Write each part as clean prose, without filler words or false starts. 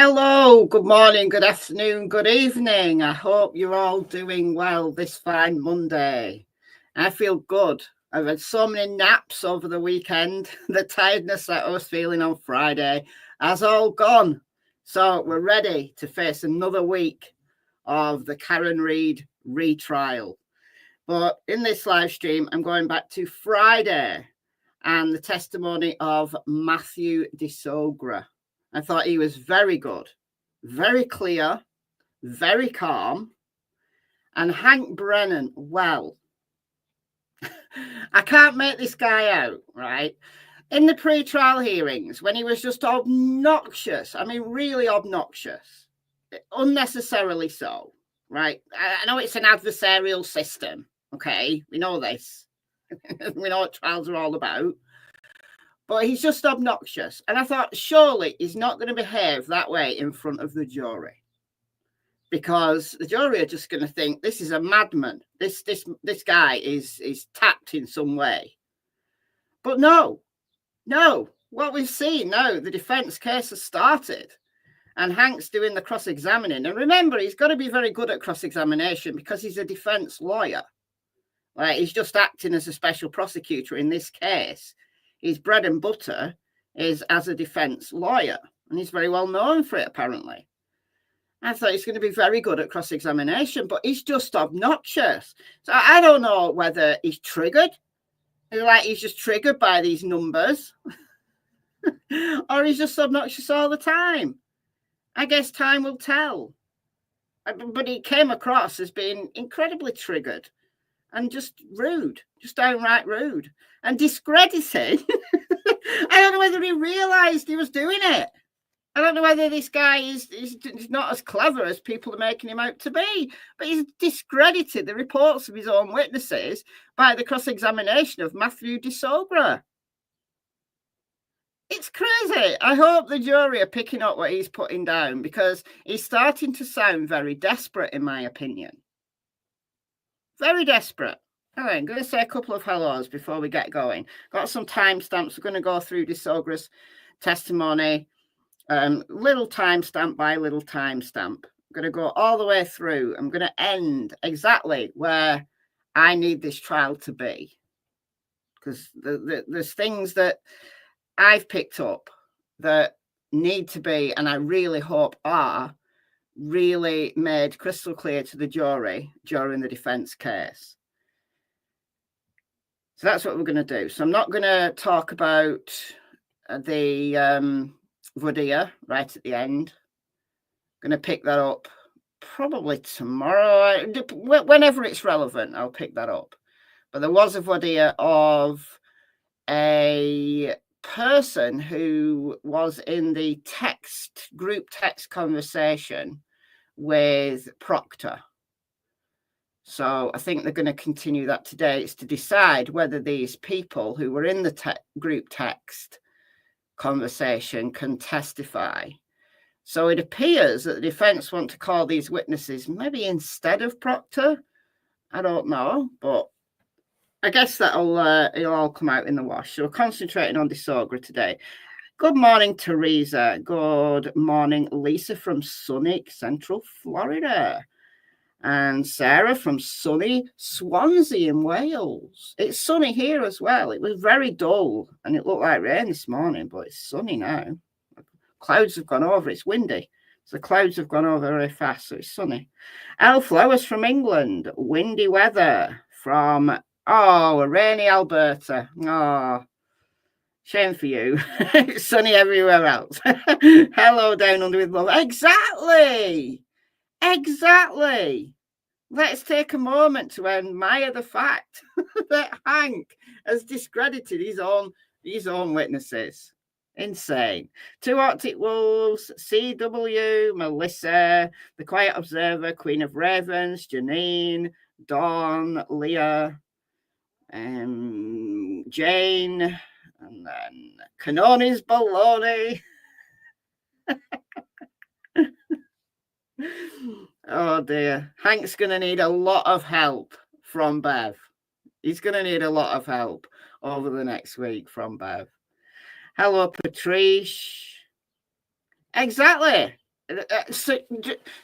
Hello, good morning, good afternoon, good evening. I hope you're all doing well this fine Monday. I feel good. I've had so many naps over the weekend. The tiredness that I was feeling on Friday has all gone. So we're ready to face another week of the Karen Reid retrial. But in this live stream, I'm going back to Friday and the testimony of Matthew DeSogra. I thought he was very good, very clear, very calm. And Hank Brennan, well, I can't make this guy out, right? In the pre-trial hearings, when he was just obnoxious, I mean, really obnoxious, unnecessarily so, right? I know it's an adversarial system, okay? We know this. We know what trials are all about. But he's just obnoxious. And I thought, surely he's not going to behave that way in front of the jury. Because the jury are just going to think, this is a madman. This guy is tapped in some way. But no. What we've seen now, the defence case has started. And Hank's doing the cross-examining. And remember, he's got to be very good at cross-examination because he's a defence lawyer. Like, he's just acting as a special prosecutor in this case. His bread and butter is as a defence lawyer, and he's very well known for it, apparently. I thought he's going to be very good at cross-examination, but he's just obnoxious. So I don't know whether he's triggered, like he's just triggered by these numbers, or he's just obnoxious all the time. I guess time will tell. But he came across as being incredibly triggered and just rude, just downright rude. And discredited. I don't know whether he realised he was doing it. I don't know whether this guy is not as clever as people are making him out to be. But he's discredited the reports of his own witnesses by the cross-examination of Matthew DeSogra. It's crazy. I hope the jury are picking up what he's putting down because he's starting to sound very desperate, in my opinion. Very desperate. All right, I'm going to say a couple of hellos before we get going. Got some timestamps. We're going to go through DeSogra's testimony, little timestamp by little timestamp. I'm going to go all the way through. I'm going to end exactly where I need this trial to be. Because there's things that I've picked up that need to be, and I really hope are, really made crystal clear to the jury during the defence case. So that's what we're going to do. So I'm not going to talk about the voir dire right at the end. I'm going to pick that up probably tomorrow. Whenever it's relevant, I'll pick that up. But there was a voir dire of a person who was in the group text conversation with Proctor. So I think they're going to continue that today. It's to decide whether these people who were in the group text conversation can testify. So it appears that the defence want to call these witnesses maybe instead of Proctor. I don't know, but I guess it'll all come out in the wash. So we're concentrating on DeSogra today. Good morning, Teresa. Good morning, Lisa from sunny Central Florida. And Sarah from sunny Swansea in Wales. It's sunny here as well. It was very dull and it looked like rain this morning, but it's sunny now. Clouds have gone over. It's windy. So the clouds have gone over very fast, so it's sunny. Elle Flowers from England. Windy weather from, rainy Alberta. Oh, shame for you. It's sunny everywhere else. Hello, down under with love. Exactly. Let's take a moment to admire the fact that Hank has discredited his own witnesses. Insane. Two Arctic Wolves, CW, Melissa, The Quiet Observer, Queen of Ravens, Janine, Dawn, Leah, Jane, and then Canoni's Baloney. Oh dear. Hank's going to need a lot of help from Bev. He's going to need a lot of help over the next week from Bev. Hello, Patrice. Exactly.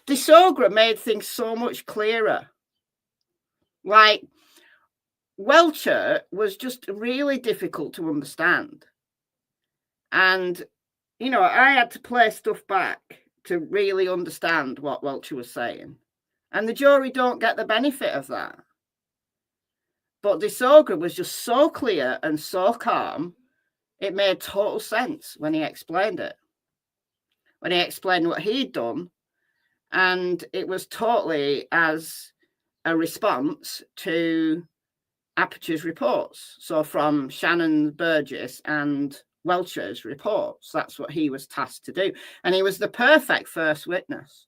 Disogra made things so much clearer. Like, Welcher was just really difficult to understand. And, you know, I had to play stuff back to really understand what Welcher was saying. And the jury don't get the benefit of that. But Disogra was just so clear and so calm, it made total sense when he explained it. When he explained what he'd done, and it was totally as a response to Aperture's reports. So from Shannon Burgess and Welcher's reports, that's what he was tasked to do. And he was the perfect first witness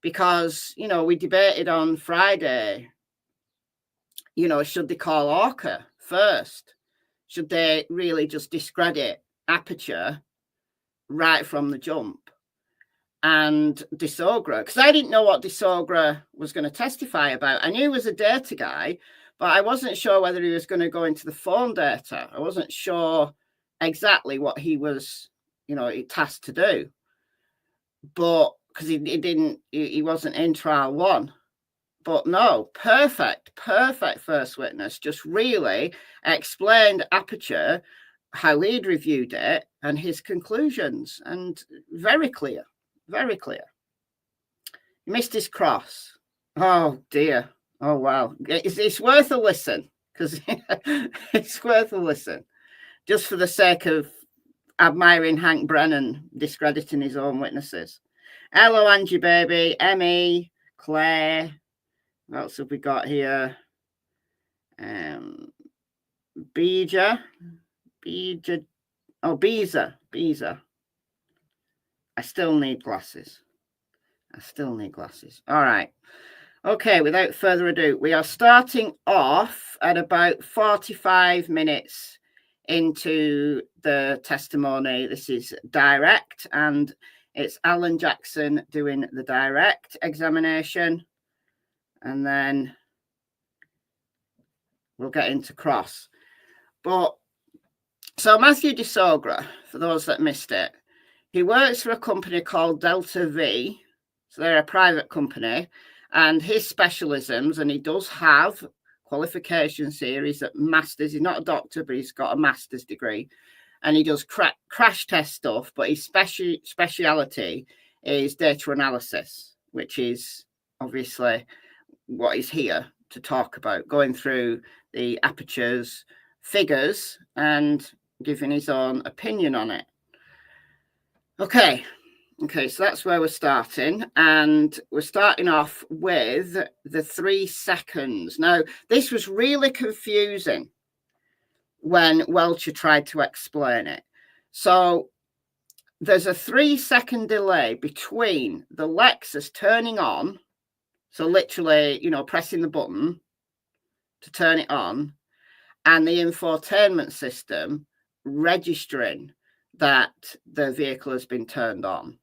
because, you know, we debated on Friday, you know, should they call Orca first? Should they really just discredit Aperture right from the jump? And Disogra, because I didn't know what Disogra was going to testify about. I knew he was a data guy, but I wasn't sure whether he was going to go into the phone data. I wasn't sure exactly what he was, you know, tasked to do. But because he wasn't in trial one. But no, perfect first witness. Just really explained Aperture, how he'd reviewed it and his conclusions, and very clear. Very clear. He missed his cross. Oh, dear. Oh, wow. It's worth a listen, because it's worth a listen. Just for the sake of admiring Hank Brennan discrediting his own witnesses. Hello, Angie Baby, Emmy, Claire. What else have we got here? Bija. Oh, Beezer. I still need glasses. All right. Okay, without further ado, we are starting off at about 45 minutes into the testimony. This is direct, and it's Alan Jackson doing the direct examination. And then we'll get into cross. But so Matthew Disogra, for those that missed it, he works for a company called Delta V. So they're a private company, and his specialisms, and he does have qualification series at masters. He's not a doctor, but he's got a master's degree, and he does crash test stuff. But his speciality is data analysis, which is obviously what he's here to talk about, going through the Aperture's figures and giving his own opinion on it. Okay, so that's where we're starting, and we're starting off with the 3 seconds. Now, this was really confusing when Welcher tried to explain it. So there's a 3-second delay between the Lexus turning on, so literally, you know, pressing the button to turn it on, and the infotainment system registering that the vehicle has been turned on.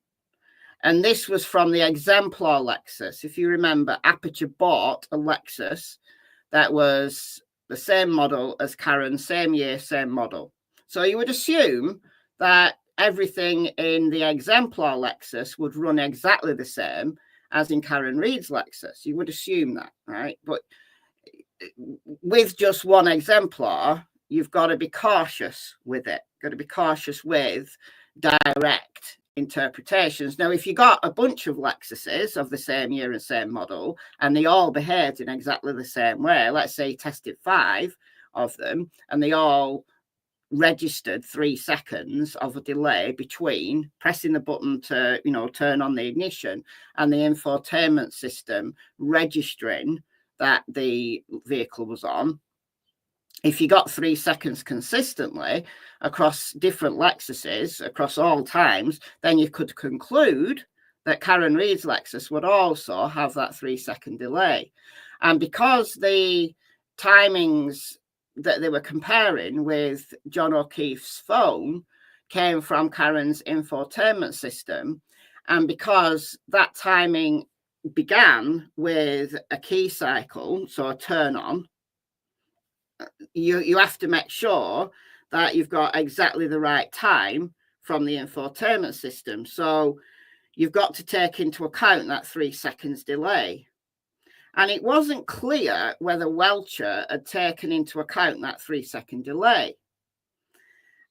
And this was from the exemplar Lexus. If you remember, Aperture bought a Lexus that was the same model as Karen, same year, same model. So you would assume that everything in the exemplar Lexus would run exactly the same as in Karen Reed's Lexus. You would assume that, right? But with just one exemplar, you've got to be cautious with it. Got to be cautious with direct interpretations. Now, if you got a bunch of Lexuses of the same year and same model, and they all behaved in exactly the same way, let's say you tested 5 of them, and they all registered 3 seconds of a delay between pressing the button to, you know, turn on the ignition and the infotainment system registering that the vehicle was on. If you got 3 seconds consistently across different Lexuses, across all times, then you could conclude that Karen Reed's Lexus would also have that 3-second delay. And because the timings that they were comparing with John O'Keefe's phone came from Karen's infotainment system, and because that timing began with a key cycle, so a turn on, you have to make sure that you've got exactly the right time from the infotainment system. So you've got to take into account that 3 seconds delay. And it wasn't clear whether Welcher had taken into account that 3 second delay.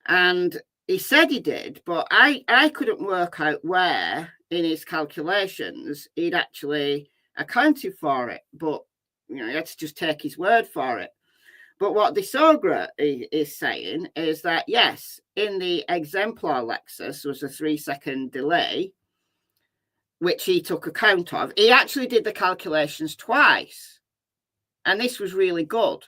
And he said he did, but I couldn't work out where in his calculations he'd actually accounted for it. But, you know, you had to just take his word for it. But what de Sogra is saying is that, yes, in the exemplar Lexus was a 3 second delay, which he took account of. He actually did the calculations twice. And this was really good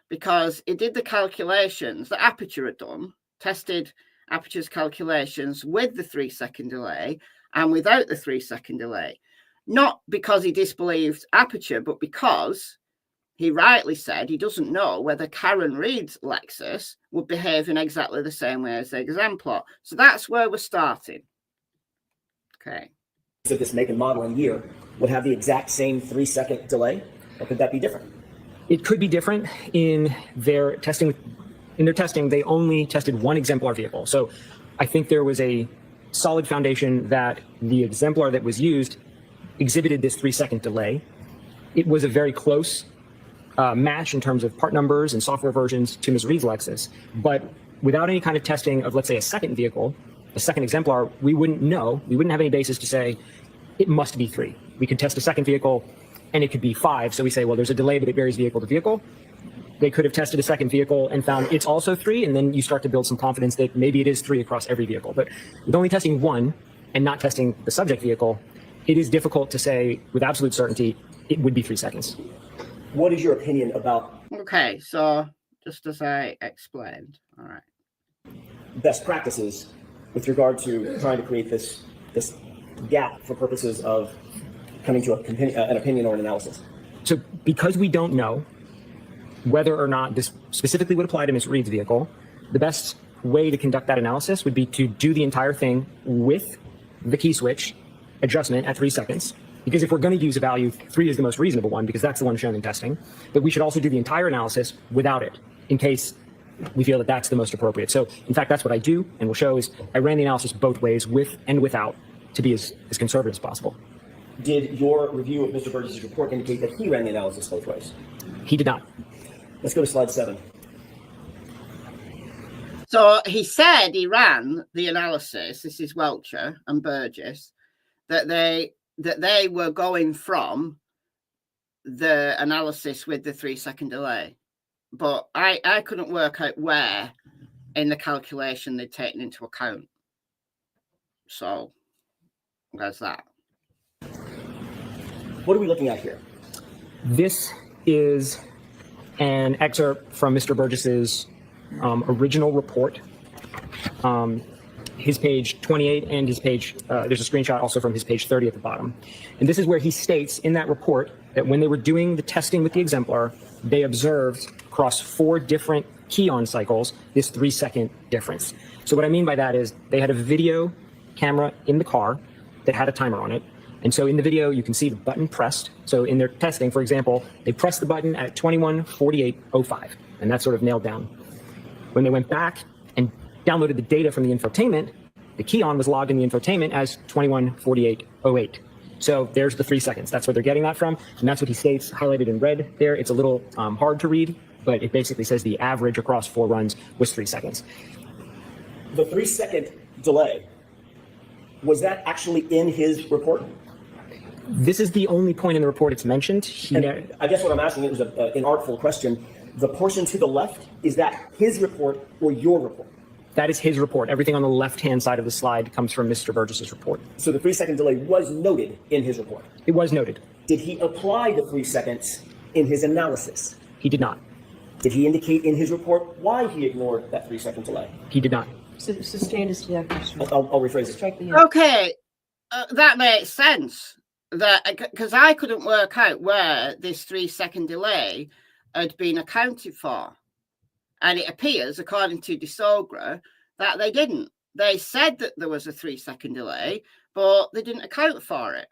because he did the calculations that Aperture had done, tested Aperture's calculations with the 3 second delay and without the 3 second delay. Not because he disbelieved Aperture, but because he rightly said he doesn't know whether Karen Reed's Lexus would behave in exactly the same way as the exemplar. So that's where we're starting. Okay. Of this make and model and year would have the exact same 3 second delay, or could that be different? It could be different. In their testing. They only tested one exemplar vehicle. So I think there was a solid foundation that the exemplar that was used exhibited this 3 second delay. It was a very close match in terms of part numbers and software versions to Ms. Reed's Lexus. But without any kind of testing of, let's say, a second vehicle, a second exemplar, we wouldn't know. We wouldn't have any basis to say it must be 3. We could test a second vehicle and it could be 5. So we say, well, there's a delay, but it varies vehicle to vehicle. They could have tested a second vehicle and found it's also 3. And then you start to build some confidence that maybe it is 3 across every vehicle. But with only testing one and not testing the subject vehicle, it is difficult to say with absolute certainty it would be 3 seconds. What is your opinion about? Okay, so just as I explained, all right. Best practices with regard to trying to create this gap for purposes of coming to an opinion or an analysis? So because we don't know whether or not this specifically would apply to Ms. Reed's vehicle, the best way to conduct that analysis would be to do the entire thing with the key switch adjustment at 3 seconds. Because if we're going to use a value, 3 is the most reasonable one because that's the one shown in testing. But we should also do the entire analysis without it in case we feel that that's the most appropriate. So in fact, that's what I do and will show is I ran the analysis both ways, with and without, to be as conservative as possible. Did your review of Mr. Burgess' report indicate that he ran the analysis both ways? He did not. Let's go to slide 7. So he said he ran the analysis, this is Welcher and Burgess, that they were going from the analysis with the 3 second delay. But I couldn't work out where in the calculation they'd taken into account. So there's that. What are we looking at here? This is an excerpt from Mr. Burgess's original report. His page 28 and his page, there's a screenshot also from his page 30 at the bottom. And this is where he states in that report that when they were doing the testing with the exemplar, they observed across 4 different key-on cycles this 3 second difference. So what I mean by that is they had a video camera in the car that had a timer on it. And so in the video, you can see the button pressed. So in their testing, for example, they pressed the button at 21:48:05, and that's sort of nailed down. When they went back and downloaded the data from the infotainment, the key-on was logged in the infotainment as 21:48:08. So there's the 3 seconds. That's where they're getting that from. And that's what he states highlighted in red there. It's a little hard to read, but it basically says the average across 4 runs was 3 seconds. The 3 second delay, was that actually in his report? This is the only point in the report it's mentioned. I guess what I'm asking, it was an artful question. The portion to the left, is that his report or your report? That is his report. Everything on the left-hand side of the slide comes from Mr. Burgess's report. So the 3 second delay was noted in his report? It was noted. Did he apply the 3 seconds in his analysis? He did not. Did he indicate in his report why he ignored that 3 second delay? He did not. Sustain us to that question. I'll rephrase it. Okay, that makes sense. That because I couldn't work out where this 3 second delay had been accounted for. And it appears, according to de Sogra, that they didn't. They said that there was a 3 second delay, but they didn't account for it.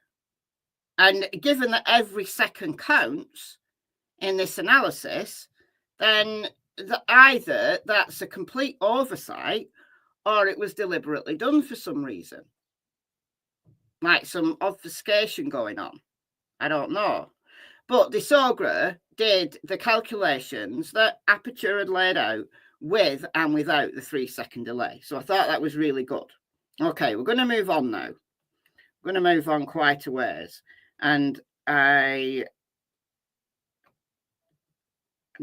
And given that every second counts in this analysis, then either that's a complete oversight or it was deliberately done for some reason. like some obfuscation going on. I don't know. But de Sogre did the calculations that Aperture had laid out with and without the 3-second delay. So I thought that was really good. Okay, we're going to move on now. We're going to move on quite a ways. And I'm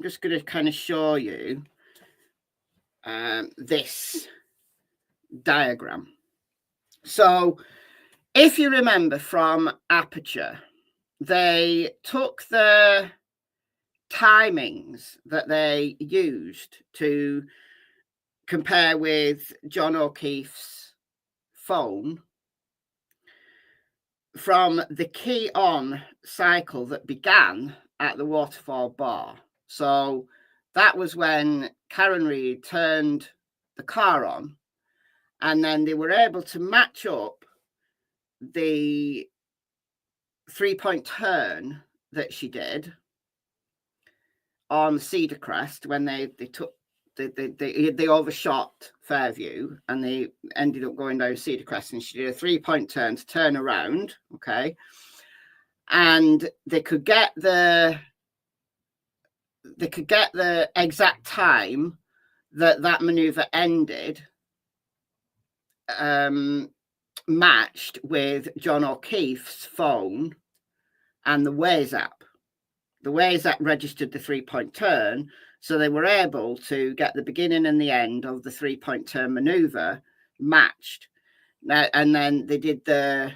just going to kind of show you this diagram. So if you remember from Aperture, they took the timings that they used to compare with John O'Keefe's phone from the key on cycle that began at the waterfall bar. So that was when Karen Reid turned the car on, and then they were able to match up the 3-point turn that she did on Cedar Crest when they overshot Fairview and they ended up going down Cedar Crest, and she did a 3-point turn to turn around. Okay, and they could get the exact time that maneuver ended matched with John O'Keefe's phone and the Waze app. The Waze app registered the 3-point turn, so they were able to get the beginning and the end of the 3-point turn maneuver matched. Now, and then they did the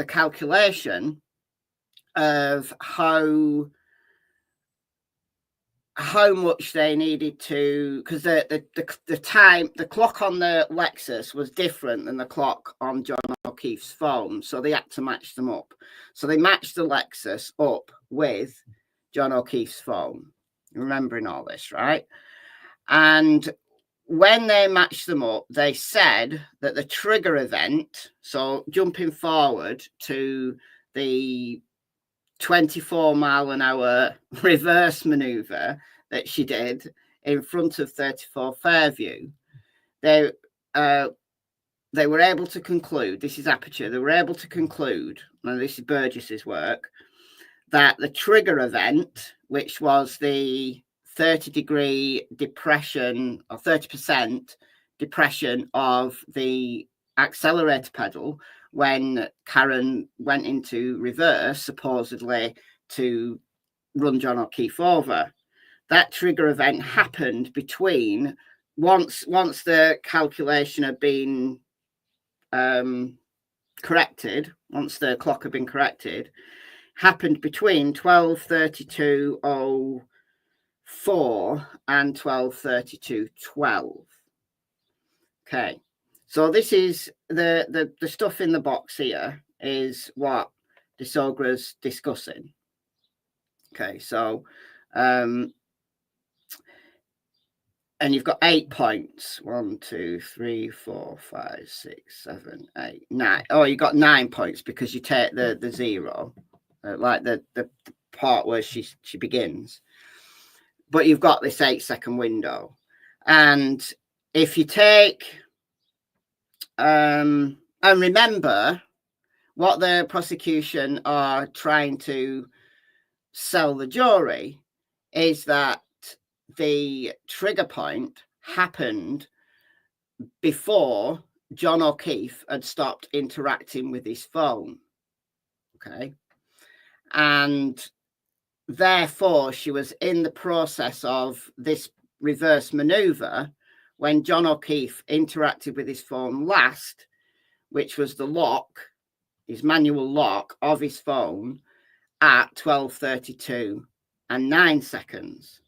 calculation of how much they needed to, because the time, the clock on the Lexus was different than the clock on John O'Keefe's phone, so they had to match them up. So they matched the Lexus up with John O'Keefe's phone. You're remembering all this, right? And when they matched them up, they said that the trigger event, so jumping forward to the 24-mile-an-hour reverse maneuver that she did in front of 34 Fairview, they were able to conclude, this is Aperture, they were able to conclude, and this is Burgess's work, that the trigger event, which was the 30-degree depression or 30% depression of the accelerator pedal when Karen went into reverse, supposedly to run John O'Keefe over. That trigger event happened between, once the calculation had been corrected, once the clock had been corrected, happened between 12:32:04 and 12:32:12. Okay. So this is the stuff in the box here is what de Sogre's discussing. Okay, so and you've got 8 points. 1, 2, 3, 4, 5, 6, 7, 8, 9. Oh, you got 9 points because you take the 0, like the part where she begins. But you've got this 8-second window, and if you take and remember, what the prosecution are trying to sell the jury is that the trigger point happened before John O'Keefe had stopped interacting with his phone. Okay. And therefore, she was in the process of this reverse maneuver when John O'Keefe interacted with his phone last, which was the lock, his manual lock of his phone at 12:32 and 9 seconds.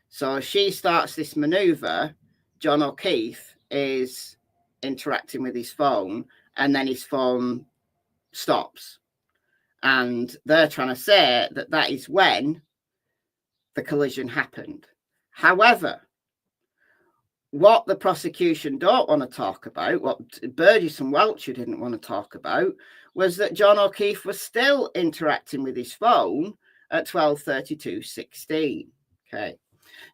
So she starts this maneuver, John O'Keefe is interacting with his phone, and then his phone stops. And they're trying to say that that is when the collision happened. However, what the prosecution don't want to talk about, what Burgess and Welcher didn't want to talk about, was that John O'Keefe was still interacting with his phone at 12:32:16. Okay.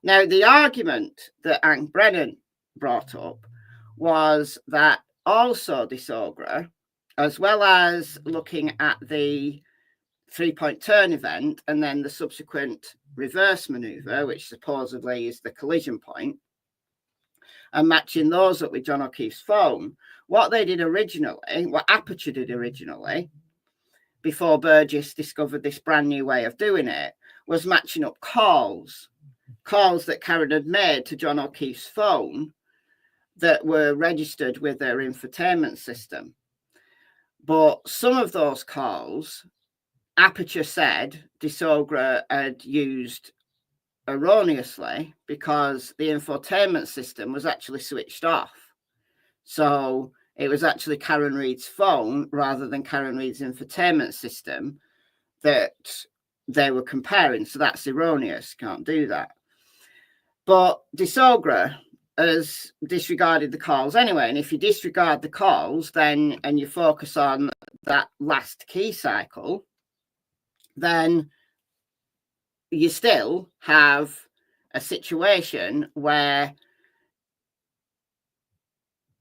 Now, the argument that Brennan brought up was that also de Sogre as well as looking at the 3-point turn event and then the subsequent reverse maneuver, which supposedly is the collision point, and matching those up with John O'Keefe's phone, what they did originally, what Aperture did originally, before Burgess discovered this brand new way of doing it, was matching up calls that Karen had made to John O'Keefe's phone that were registered with their infotainment system. But some of those calls, Aperture said de Sogre had used erroneously because the infotainment system was actually switched off. So it was actually Karen Reid's phone rather than Karen Reid's infotainment system that they were comparing. So that's erroneous. Can't do that. But de Sogre has disregarded the calls anyway. And if you disregard the calls, then and you focus on that last key cycle, then you still have a situation where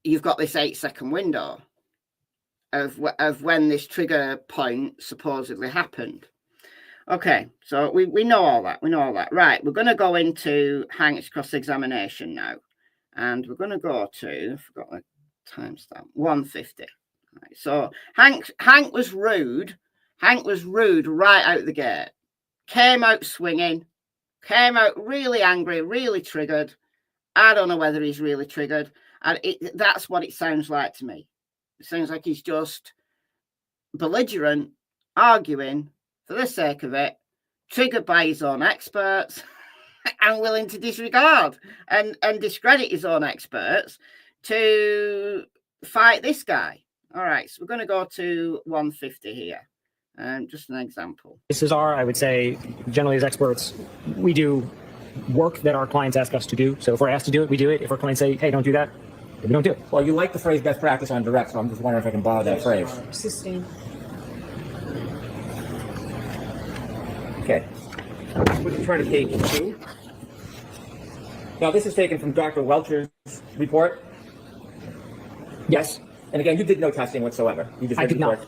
you've got this 8-second window of when this trigger point supposedly happened. Okay, so we know all that. We know all that. Right, we're going to go into Hank's cross-examination now. And we're going to go to, I forgot the timestamp, 150. Right, so Hank was rude. Hank was rude right out the gate. Came out swinging. Came out really angry, really triggered. I don't know whether he's really triggered. And that's what it sounds like to me. It sounds like he's just belligerent, arguing for the sake of it, triggered by his own experts, and willing to disregard and discredit his own experts to fight this guy. All right, so we're going to go to 150 here. Just an example. This is I would say, generally as experts, we do work that our clients ask us to do. So if we're asked to do it, we do it. If our clients say, hey, don't do that, we don't do it. Well, you like the phrase best practice on direct, so I'm just wondering if I can borrow that phrase. Sustain. Okay. We're trying to page 2. Now, this is taken from Dr. Welcher's report. Yes. And again, you did no testing whatsoever. You just I did not.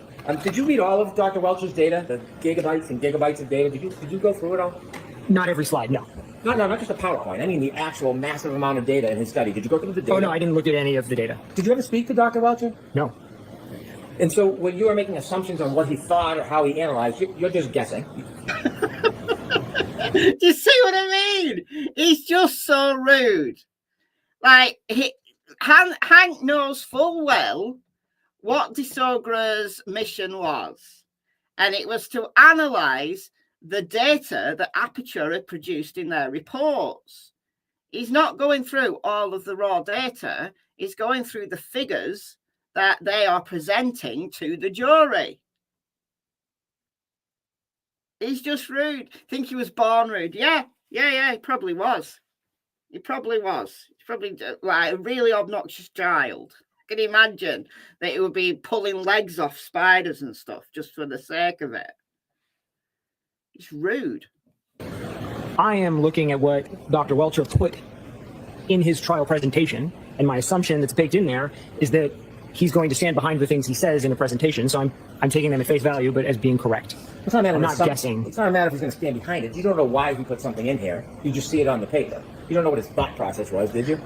Did you read all of Dr. Welcher's data, the gigabytes and gigabytes of data? Did you go through it all? Not every slide, no. No, not just a PowerPoint. I mean the actual massive amount of data in his study. Did you go through the data? Oh, no, I didn't look at any of the data. Did you ever speak to Dr. Welcher? No. And so when you are making assumptions on what he thought or how he analyzed, you're just guessing. Do you see what I mean? He's just so rude. Like, Hank knows full well what de Sogre's mission was. And it was to analyze the data that Aperture had produced in their reports. He's not going through all of the raw data. He's going through the figures that they are presenting to the jury. He's just rude. Think he was born rude. Yeah, he probably was. He probably was. He's probably like a really obnoxious child. I can imagine that he would be pulling legs off spiders and stuff just for the sake of it. It's rude. I am looking at what Dr. Welcher put in his trial presentation, and my assumption that's baked in there is that he's going to stand behind the things he says in a presentation. So I'm taking them at face value, but as being correct. It's not a matter I'm of not guessing. It's not a matter if he's going to stand behind it. You don't know why he put something in here. You just see it on the paper. You don't know what his thought process was, did you?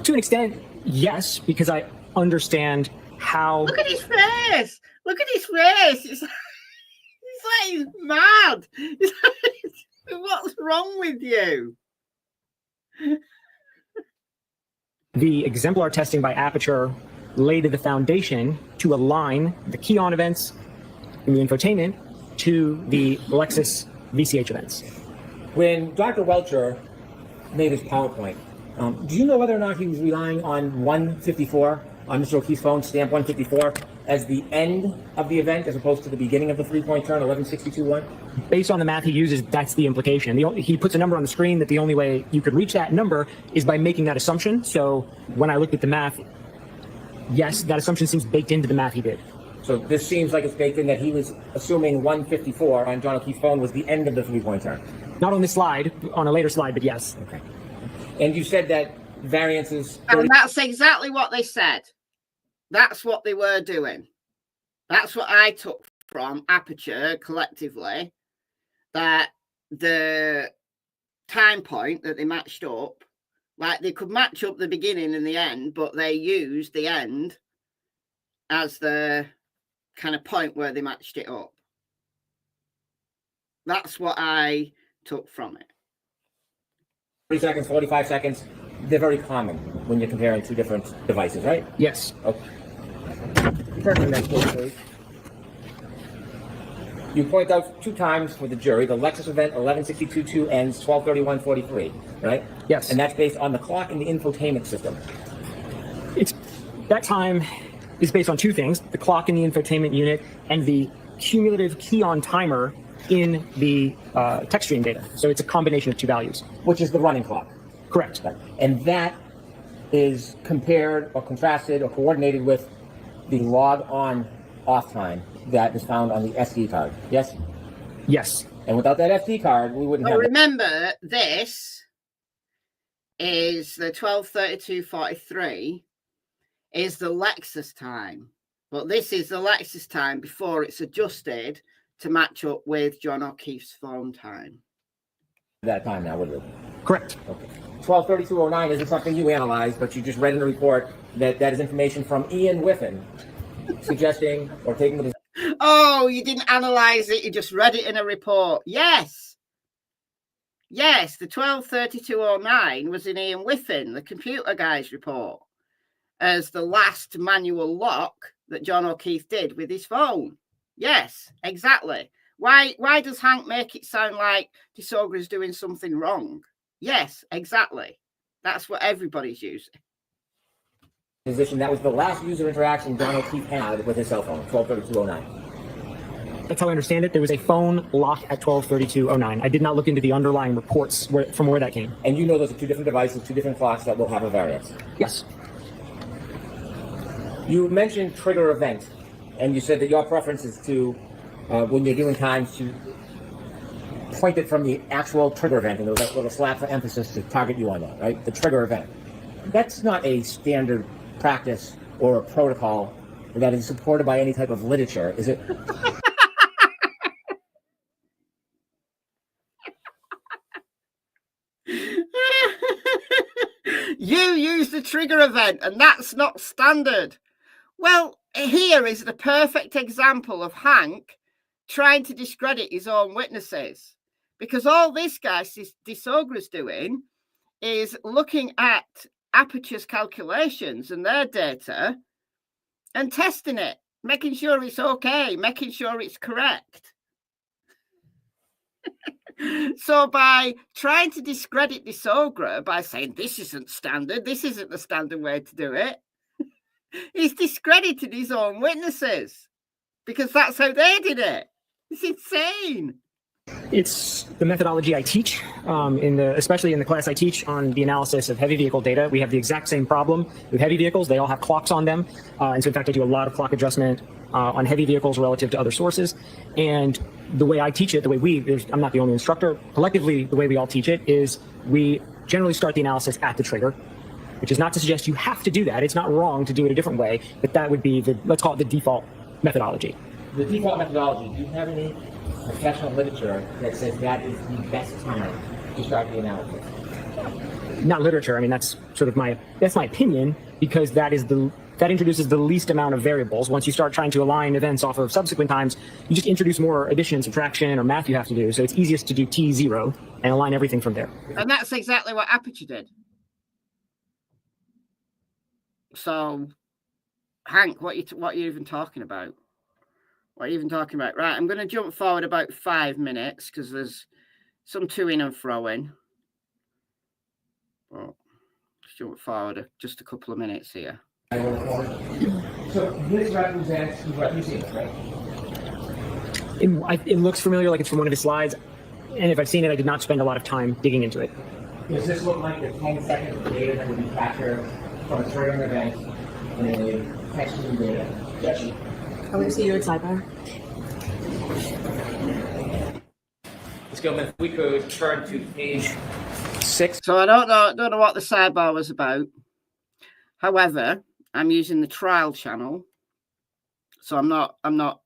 To an extent, yes, because I understand how. Look at his face. Look at his face. It's like he's mad. It's like, what's wrong with you? The exemplar testing by Aperture laid the foundation to align the key-on events in the infotainment to the Lexus VCH events. When Dr. Welcher made his PowerPoint, do you know whether or not he was relying on 154 on Mr. O'Keefe's phone, stamp 154, as the end of the event as opposed to the beginning of the 3-point turn, 1162-1? Based on the math he uses, that's the implication. He puts a number on the screen that the only way you could reach that number is by making that assumption. So when I looked at the math, yes, that assumption seems baked into the math he did. So this seems like it's baked in that he was assuming 154 on John O'Keefe's phone was the end of the 3-point turn. Not on this slide, on a later slide, but yes. Okay. And you said that variances... And that's exactly what they said. That's what they were doing. That's what I took from Aperture collectively, that the time point that they matched up, like they could match up the beginning and the end, but they used the end as the kind of point where they matched it up. That's what I took from it. 30 seconds, 45 seconds, they're very common when you're comparing two different devices, right? Yes. Okay. First, next page, please. You point out 2 times for the jury, the Lexus event 11:62:2 ends 12:31:43, right? Yes. And that's based on the clock and the infotainment system. That time is based on 2 things: the clock in the infotainment unit and the cumulative key on timer in the text stream data. So it's a combination of 2 values. Which is the running clock. Correct. Right. And that is compared or contrasted or coordinated with the log on off time that is found on the SD card. Yes? Yes. And without that SD card, we wouldn't have. Remember, this is the 12:32:43 is the Lexus time, but this is the Lexus time before it's adjusted to match up with John O'Keefe's phone time. That time now, would it? Correct. Okay. 12:32:09 isn't something you analyzed, but you just read in the report that that is information from Ian Whiffen, suggesting or taking the. Oh, you didn't analyze it, you just read it in a report. Yes. Yes, the 12:32:09 was in Ian Whiffen, the computer guy's report, as the last manual lock that John O'Keefe did with his phone. Yes, exactly. Why does Hank make it sound like de Sogra is doing something wrong? Yes, exactly. That's what everybody's using. Position that was the last user interaction John O'Keefe had with his cell phone, 12:32:09. That's how I understand it. There was a phone lock at 12:32:09. I did not look into the underlying reports from where that came. And you know those are 2 different devices, 2 different clocks that will have a variance. Yes. You mentioned trigger event, and you said that your preference is to, when you're doing times, to point it from the actual trigger event, and there was that little slap for emphasis to target you on that, right? The trigger event. That's not a standard practice or a protocol that is supported by any type of literature, is it? You use the trigger event, and that's not standard. Well, here is the perfect example of Hank trying to discredit his own witnesses, because all this guy de Sogra's doing is looking at Aperture's calculations and their data and testing it, making sure it's okay, making sure it's correct. So by trying to discredit de Sogra by saying this isn't standard, this isn't the standard way to do it, he's discredited his own witnesses because that's how they did it. It's insane. It's the methodology I teach, especially in the class I teach on the analysis of heavy vehicle data. We have the exact same problem with heavy vehicles. They all have clocks on them. And so in fact, I do a lot of clock adjustment on heavy vehicles relative to other sources. And the way I teach it, the way I'm not the only instructor, collectively, the way we all teach it is we generally start the analysis at the trigger, which is not to suggest you have to do that. It's not wrong to do it a different way, but that would be let's call it the default methodology. The default methodology, do you have any professional literature that says that is the best time to start the analysis? Not literature. I mean, that's sort of my opinion, because that introduces the least amount of variables. Once you start trying to align events off of subsequent times, you just introduce more addition, subtraction, or math you have to do. So it's easiest to do T0 and align everything from there. And that's exactly what Aperture did. So, Hank, what are you even talking about? What are you even talking about? Right, I'm going to jump forward about 5 minutes because there's some to-in and fro-in. Well, let's jump forward just a couple of minutes here. So this represents what you see, right? It looks familiar, like it's from one of his slides. And if I've seen it, I did not spend a lot of time digging into it. Does this look like the 10 seconds of data that would be captured from a triggering event in a text stream data? Yes. Can we see your sidebar? Let's go, if we could turn to page 6. So I don't know what the sidebar was about. However, I'm using the trial channel. So I'm not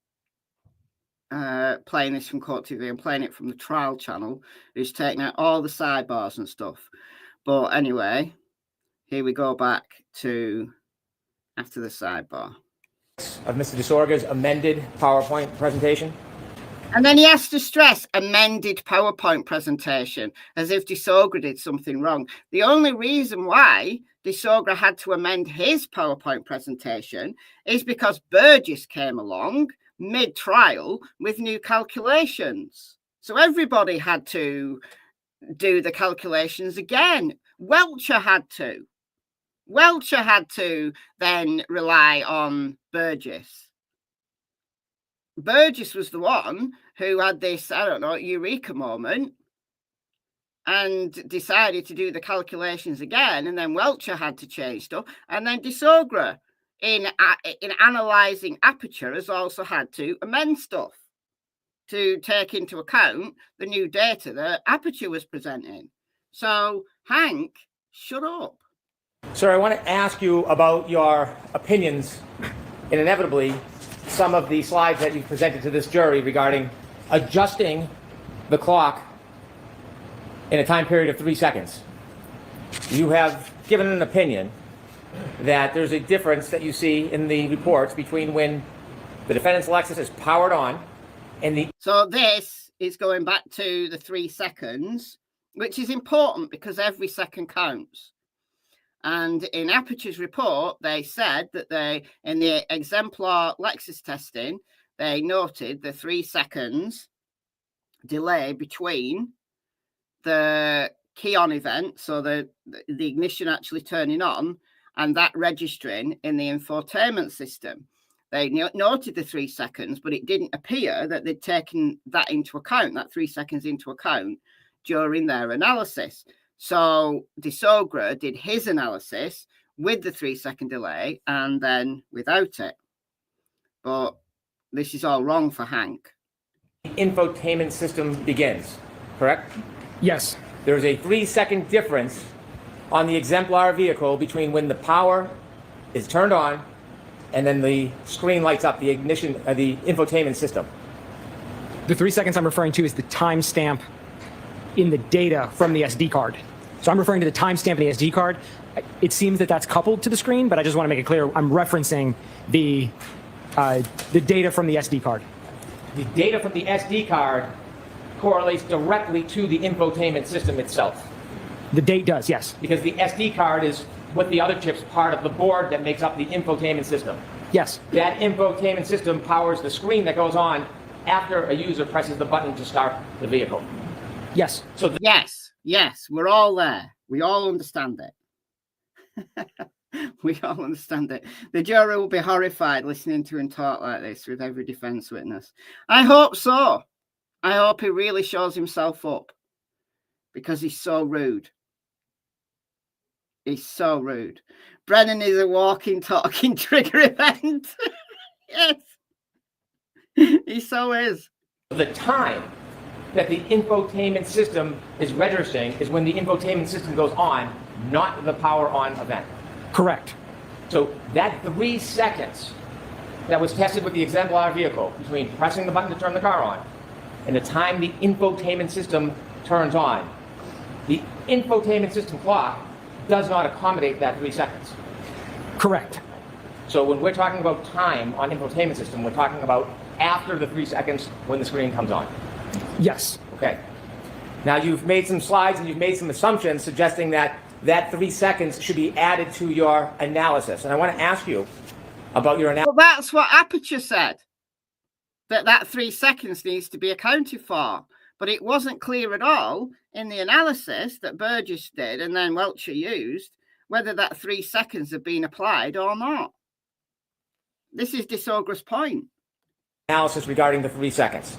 playing this from Court TV. I'm playing it from the trial channel, who's taking out all the sidebars and stuff. But anyway, here we go back to after the sidebar of Mr. DeSorga's amended PowerPoint presentation. And then he has to stress amended PowerPoint presentation, as if DeSorga did something wrong. The only reason why DeSorga had to amend his PowerPoint presentation is because Burgess came along mid-trial with new calculations. So everybody had to do the calculations again. Welcher had to. Welcher had to then rely on Burgess. Burgess was the one who had this, I don't know, eureka moment and decided to do the calculations again. And then Welcher had to change stuff. And then DeSorga, in analysing Aperture, has also had to amend stuff to take into account the new data that Aperture was presenting. So, Hank, shut up. Sir, I want to ask you about your opinions, and inevitably, some of the slides that you presented to this jury regarding adjusting the clock in a time period of 3 seconds. You have given an opinion that there's a difference that you see in the reports between when the defendant's Lexus is powered on and the... So this is going back to the 3 seconds, which is important because every second counts. And in Aperture's report, they said that in the exemplar Lexus testing, they noted the 3 seconds delay between the key on event, so the ignition actually turning on, and that registering in the infotainment system. They noted the 3 seconds, but it didn't appear that they'd taken that into account, that 3 seconds into account during their analysis. So DeSorga did his analysis with the 3 second delay and then without it. But this is all wrong for Hank. Infotainment system begins, correct? Yes. There's a 3 second difference on the exemplar vehicle between when the power is turned on and then the screen lights up, the ignition, the infotainment system. The 3 seconds I'm referring to is the timestamp in the data from the SD card. So I'm referring to the timestamp in the SD card. It seems that that's coupled to the screen, but I just want to make it clear I'm referencing the data from the SD card. The data from the SD card correlates directly to the infotainment system itself. The date does, yes. Because the SD card is with the other chips part of the board that makes up the infotainment system. Yes. That infotainment system powers the screen that goes on after a user presses the button to start the vehicle. Yes. So yes, we're all there. We all understand it. We all understand it. The jury will be horrified listening to him talk like this with every defense witness. I hope so. I hope he really shows himself up because he's so rude. He's so rude. Brennan is a walking, talking trigger event. Yes. He so is. the time that the infotainment system is registering is when the infotainment system goes on, not the power on event. Correct. So that 3 seconds that was tested with the exemplar vehicle between pressing the button to turn the car on and the time the infotainment system turns on, the infotainment system clock does not accommodate that 3 seconds. Correct. So when we're talking about time on infotainment system, we're talking about after the 3 seconds when the screen comes on. Yes. Okay. Now you've made some slides and you've made some assumptions suggesting that that 3 seconds should be added to your analysis. And I want to ask you about your analysis. Well, that's what Aperture said, that 3 seconds needs to be accounted for. But it wasn't clear at all in the analysis that Burgess did and then Welcher used whether that 3 seconds had been applied or not. This is DeSorga's point. Analysis regarding the 3 seconds.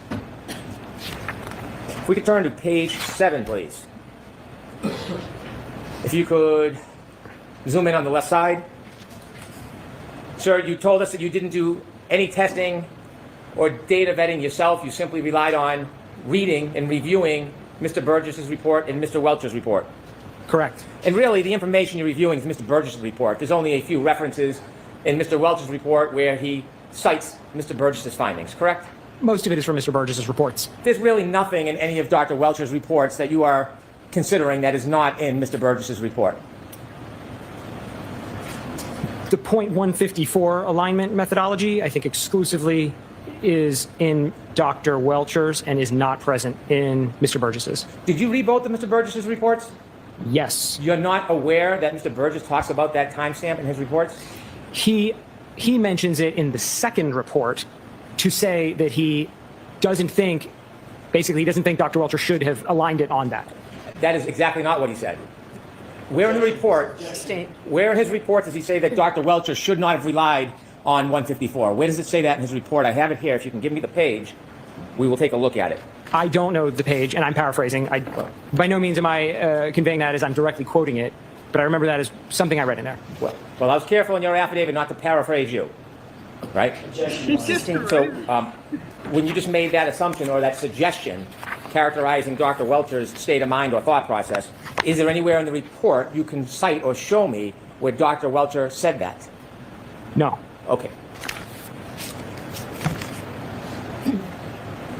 If we could turn to page 7, please. If you could zoom in on the left side. Sir, you told us that you didn't do any testing or data vetting yourself. You simply relied on reading and reviewing Mr. Burgess's report and Mr. Welcher's report. Correct. And really, the information you're reviewing is Mr. Burgess's report. There's only a few references in Mr. Welcher's report where he cites Mr. Burgess's findings, correct? Most of it is from Mr. Burgess's reports. There's really nothing in any of Dr. Welcher's reports that you are considering that is not in Mr. Burgess's report. The .154 alignment methodology, I think exclusively is in Dr. Welcher's and is not present in Mr. Burgess's. Did you read both of Mr. Burgess's reports? Yes. You're not aware that Mr. Burgess talks about that timestamp in his reports? He mentions it in the second report to say that he doesn't think, basically he doesn't think Dr. Welcher should have aligned it on that. That is exactly not what he said. Where in the report, where in his report does he say that Dr. Welcher should not have relied on 154? Where does it say that in his report? I have it here. If you can give me the page, we will take a look at it. I don't know the page, and I'm paraphrasing. By no means am I conveying that as I'm directly quoting it, but I remember that as something I read in there. Well, I was careful in your affidavit not to paraphrase you, right? So when you just made that assumption or that suggestion characterizing Dr. Welcher's state of mind or thought process, is there anywhere in the report you can cite or show me where Dr. Welcher said that? No. Okay.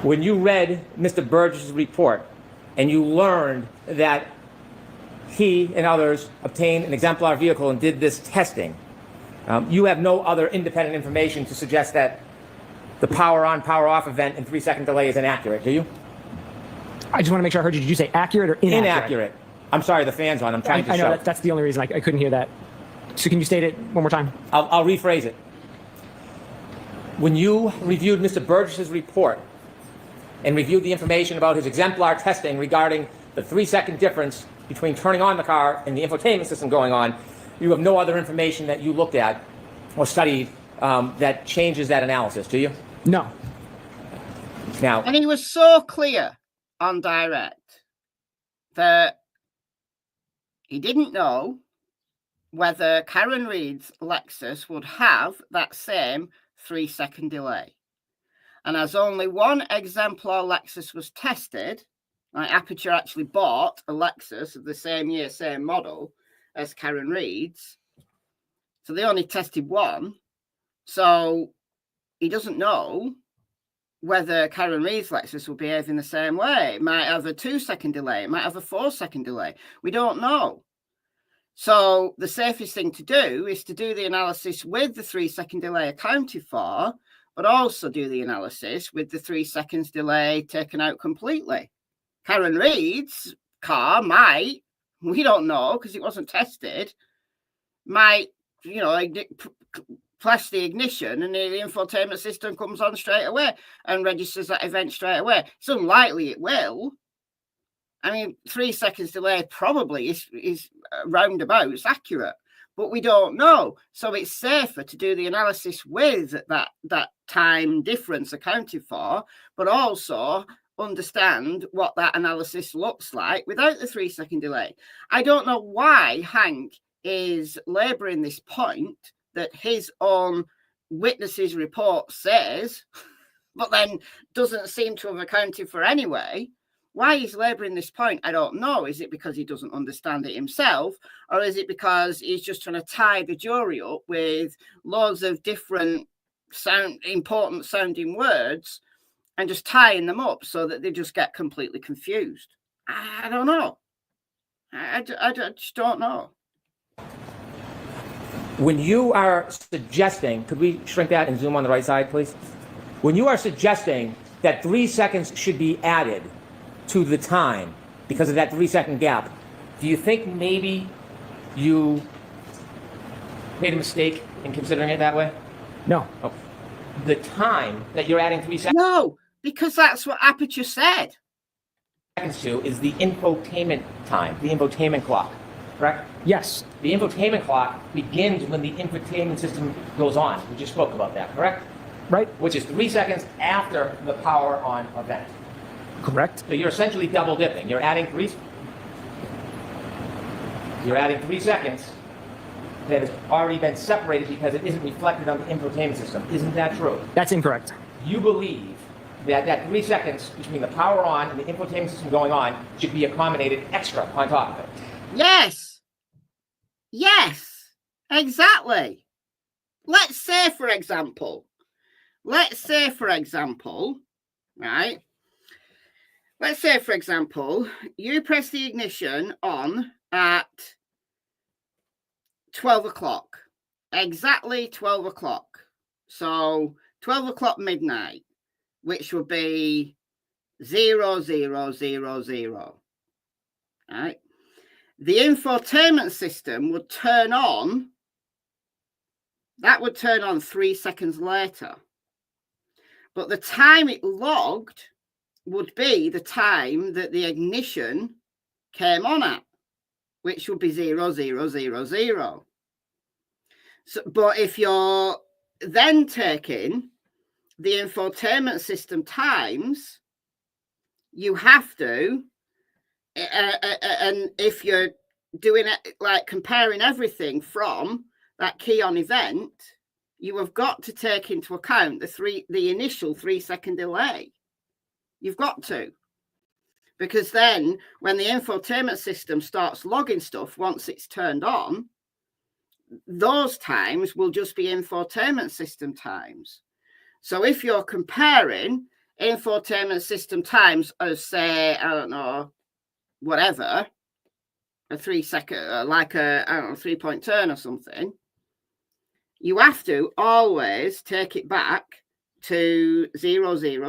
When you read Mr. Burgess's report and you learned that he and others obtained an exemplar vehicle and did this testing, you have no other independent information to suggest that the power on, power off event and 3-second delay is inaccurate, do you? I just want to make sure I heard you. Did you say accurate or inaccurate? Inaccurate. I'm sorry, the fan's on. I'm trying to show. I know, that's the only reason I couldn't hear that. So can you state it one more time? I'll rephrase it. When you reviewed Mr. Burgess's report and reviewed the information about his exemplar testing regarding the 3-second difference between turning on the car and the infotainment system going on, you have no other information that you looked at or studied that changes that analysis, do you? No. Now, and he was so clear on direct that he didn't know whether Karen Reed's Lexus would have that same 3-second delay. And as only one exemplar Lexus was tested, like Aperture actually bought a Lexus of the same year, same model as Karen Reed's. So they only tested one. So he doesn't know whether Karen Reed's Lexus will behave in the same way. It might have a 2-second delay. It might have a 4-second delay. We don't know. So the safest thing to do is to do the analysis with the 3-second delay accounted for, but also do the analysis with the 3 seconds delay taken out completely. Karen Reed's car might, we don't know because it wasn't tested, might, press the ignition and the infotainment system comes on straight away and registers that event straight away. It's unlikely it will. I mean, 3 seconds delay probably is roundabouts accurate, but we don't know. So it's safer to do the analysis with that time difference accounted for, but also understand what that analysis looks like without the 3-second delay. I don't know why Hank is labouring this point that his own witnesses report says, but then doesn't seem to have accounted for anyway. Why he's labouring this point, I don't know. Is it because he doesn't understand it himself, or is it because he's just trying to tie the jury up with loads of different important sounding words and just tying them up so that they just get completely confused? I don't know. I just don't know. When you are suggesting, could we shrink that and zoom on the right side, please? When you are suggesting that 3 seconds should be added to the time because of that 3-second gap, do you think maybe you made a mistake in considering it that way? No. Oh. The time that you're adding 3 seconds. No, because that's what Aperture said. Seconds to is the infotainment time, the infotainment clock, correct? Yes. The infotainment clock begins when the infotainment system goes on. We just spoke about that, correct? Right. Which is 3 seconds after the power on event. Correct. So you're essentially double dipping. You're adding 3 seconds that has already been separated because it isn't reflected on the infotainment system. Isn't that true? That's incorrect. You believe that 3 seconds between the power on and the infotainment system going on should be accommodated extra on top of it. Yes. Yes, exactly. Let's say, for example, let's say, for example, right? Let's say, for example, you press the ignition on at 12 o'clock, exactly 12 o'clock. So 12 o'clock midnight, which would be 0000. Right? The infotainment system would turn on. That would turn on 3 seconds later. But the time it logged would be the time that the ignition came on at, which would be 0000. So, but if you're then taking the infotainment system times, you have to, and if you're doing it like comparing everything from that key on event, you have got to take into account the initial 3 second delay. You've got to, because then when the infotainment system starts logging stuff, once it's turned on, those times will just be infotainment system times. So if you're comparing infotainment system times as, say, I don't know, whatever, a 3 second, like a, I don't know, 3-point turn or something, you have to always take it back to 0000.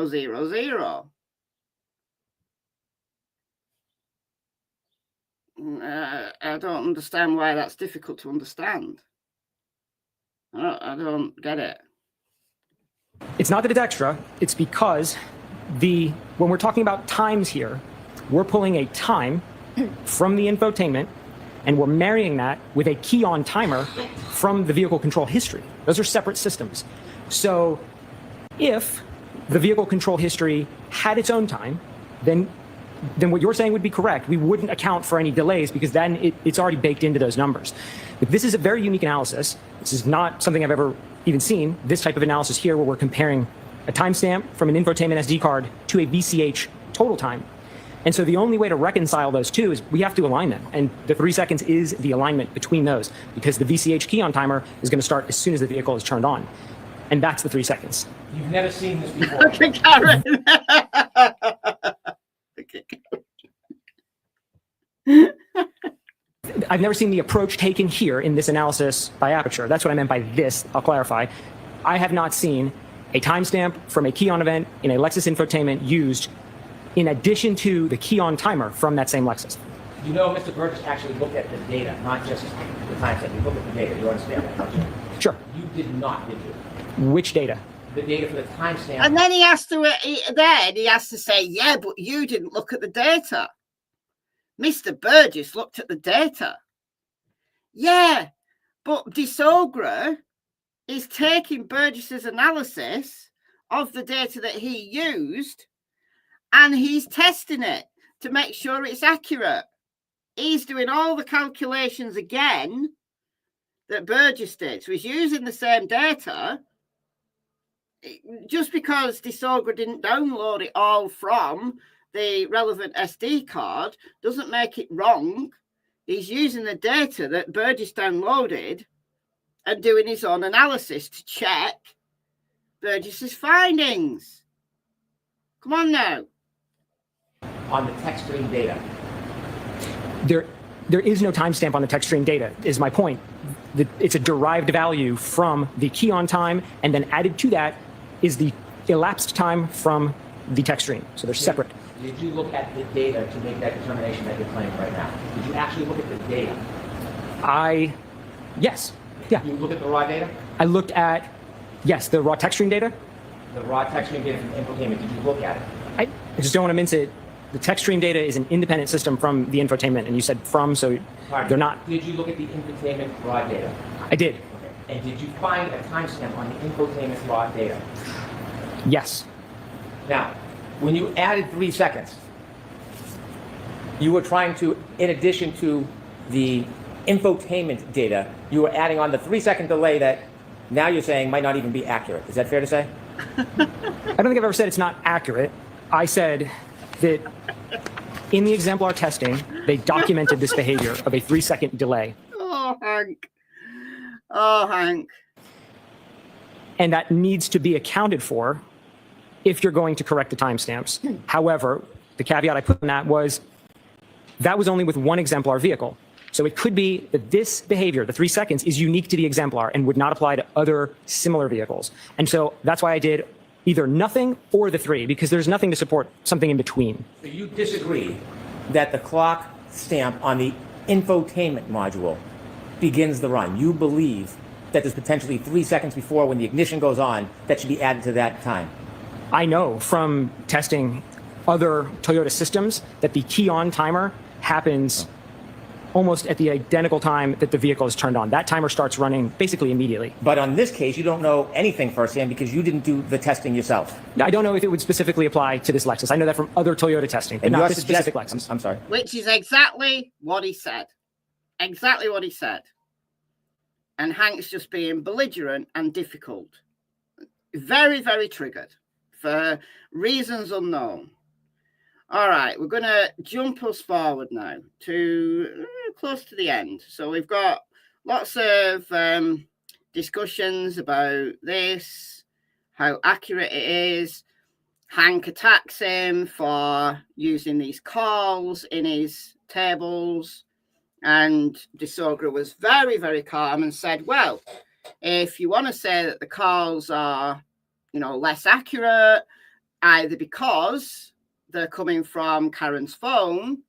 I don't understand why that's difficult to understand. I don't get it. It's not that it's extra. It's because when we're talking about times here, we're pulling a time from the infotainment and we're marrying that with a key on timer from the vehicle control history. Those are separate systems. So if the vehicle control history had its own time, then what you're saying would be correct. We wouldn't account for any delays because then it's already baked into those numbers. But this is a very unique analysis. This is not something I've ever even seen, this type of analysis here where we're comparing a timestamp from an infotainment SD card to a VCH total time. And so the only way to reconcile those two is we have to align them. And the 3 seconds is the alignment between those because the VCH key on timer is going to start as soon as the vehicle is turned on. And that's the 3 seconds. You've never seen this before. Okay, Karen. I've never seen the approach taken here in this analysis by Aperture. That's what I meant by this. I'll clarify. I have not seen a timestamp from a key on event in a Lexus infotainment used in addition to the key on timer from that same Lexus. You know, Mr. Burgess actually looked at the data, not just the timestamp. You looked at the data. You understand that, don't you? Sure. You did not, did you? Which data? The data for the timestamp. And then he has to say, yeah, but you didn't look at the data. Mr. Burgess looked at the data. Yeah, but Disogra is taking Burgess's analysis of the data that he used and he's testing it to make sure it's accurate. He's doing all the calculations again that Burgess did. So he's using the same data. Just because Disogra didn't download it all from the relevant SD card doesn't make it wrong. He's using the data that Burgess downloaded and doing his own analysis to check Burgess's findings. Come on now. On the text stream data. There is no timestamp on the text stream data, is my point. It's a derived value from the key on time, and then added to that is the elapsed time from the text stream. So they're separate. Did you look at the data to make that determination that you're claiming right now? Did you actually look at the data? Yes. Yeah. You look at the raw data? I looked at, yes, the raw text stream data. The raw text stream data from infotainment, did you look at it? I just don't want to mince it. The text stream data is an independent system from the infotainment, and you said from, so they're not. Did you look at the infotainment raw data? I did. Okay. And did you find a timestamp on the infotainment raw data? Yes. Now, when you added 3 seconds, you were trying to, in addition to the infotainment data, you were adding on the 3 second delay that now you're saying might not even be accurate. Is that fair to say? I don't think I've ever said it's not accurate. I said that in the exemplar testing, they documented this behavior of a 3 second delay. Oh, Hank. Oh, Hank. And that needs to be accounted for if you're going to correct the timestamps. However, the caveat I put in that was only with one exemplar vehicle. So it could be that this behavior, the 3 seconds, is unique to the exemplar and would not apply to other similar vehicles. And so that's why I did either nothing or the 3, because there's nothing to support something in between. So you disagree that the clock stamp on the infotainment module begins the run. You believe that there's potentially 3 seconds before when the ignition goes on that should be added to that time. I know from testing other Toyota systems that the key on timer happens almost at the identical time that the vehicle is turned on. That timer starts running basically immediately. But on this case, you don't know anything firsthand because you didn't do the testing yourself. I don't know if it would specifically apply to this Lexus. I know that from other Toyota testing, but not this specific Lexus. I'm sorry. Which is exactly what he said. Exactly what he said. And Hank's just being belligerent and difficult. Very, very triggered for reasons unknown. All right, we're going to jump us forward now to close to the end. So we've got lots of discussions about this, how accurate it is. Hank attacks him for using these calls in his tables. And DeSogra was very, very calm and said, well, if you want to say that the calls are, less accurate, either because they're coming from Karen's phone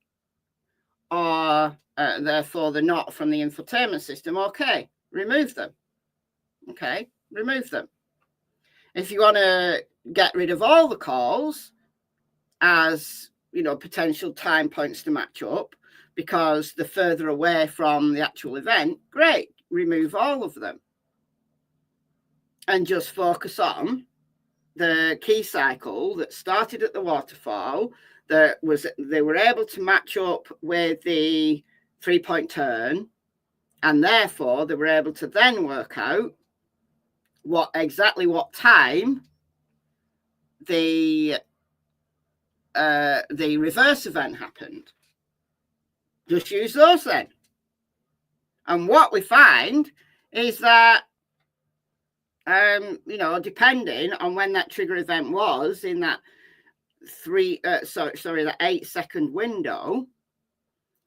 or therefore they're not from the infotainment system, okay, remove them. Okay, remove them. If you want to get rid of all the calls as, potential time points to match up because they're further away from the actual event, great, remove all of them. And just focus on the key cycle that started at the waterfall, they were able to match up with the 3-point turn, and therefore they were able to then work out what time the reverse event happened. Just use those then. And what we find is that depending on when that trigger event was in that 8-second window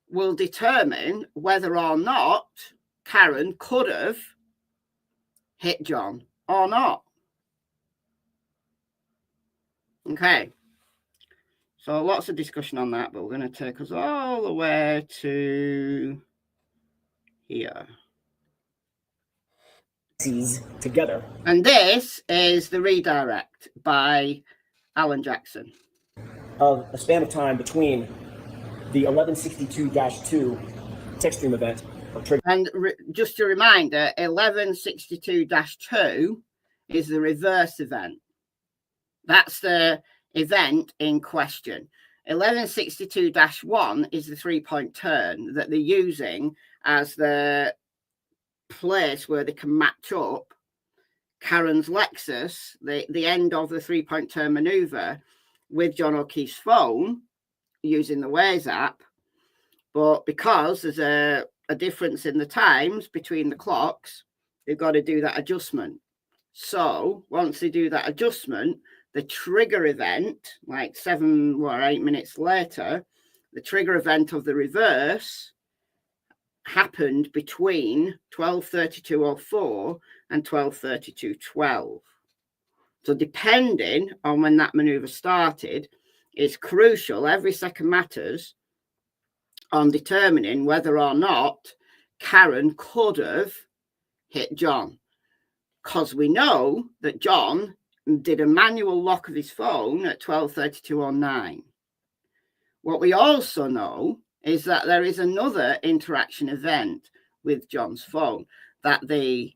will determine whether or not Karen could have hit John or not. Okay. So lots of discussion on that, but we're going to take us all the way to here. Together. And this is the redirect by Alan Jackson. Of a span of time between the 1162-2 text stream event. And just a reminder, 1162-2 is the reverse event. That's the event in question. 1162-1 is the 3-point turn that they're using as the place where they can match up Karen's Lexus, the end of the 3-point turn maneuver, with John O'Keefe's phone using the Waze app. But because there's a difference in the times between the clocks, they've got to do that adjustment. So once they do that adjustment, the trigger event, like 7 or 8 minutes later, the trigger event of the reverse happened between 12:32:04 and 12:32:12. So depending on when that maneuver started, is crucial. Every second matters on determining whether or not Karen could have hit John. Because we know that John did a manual lock of his phone at 12:32:09. What we also know is that there is another interaction event with John's phone that the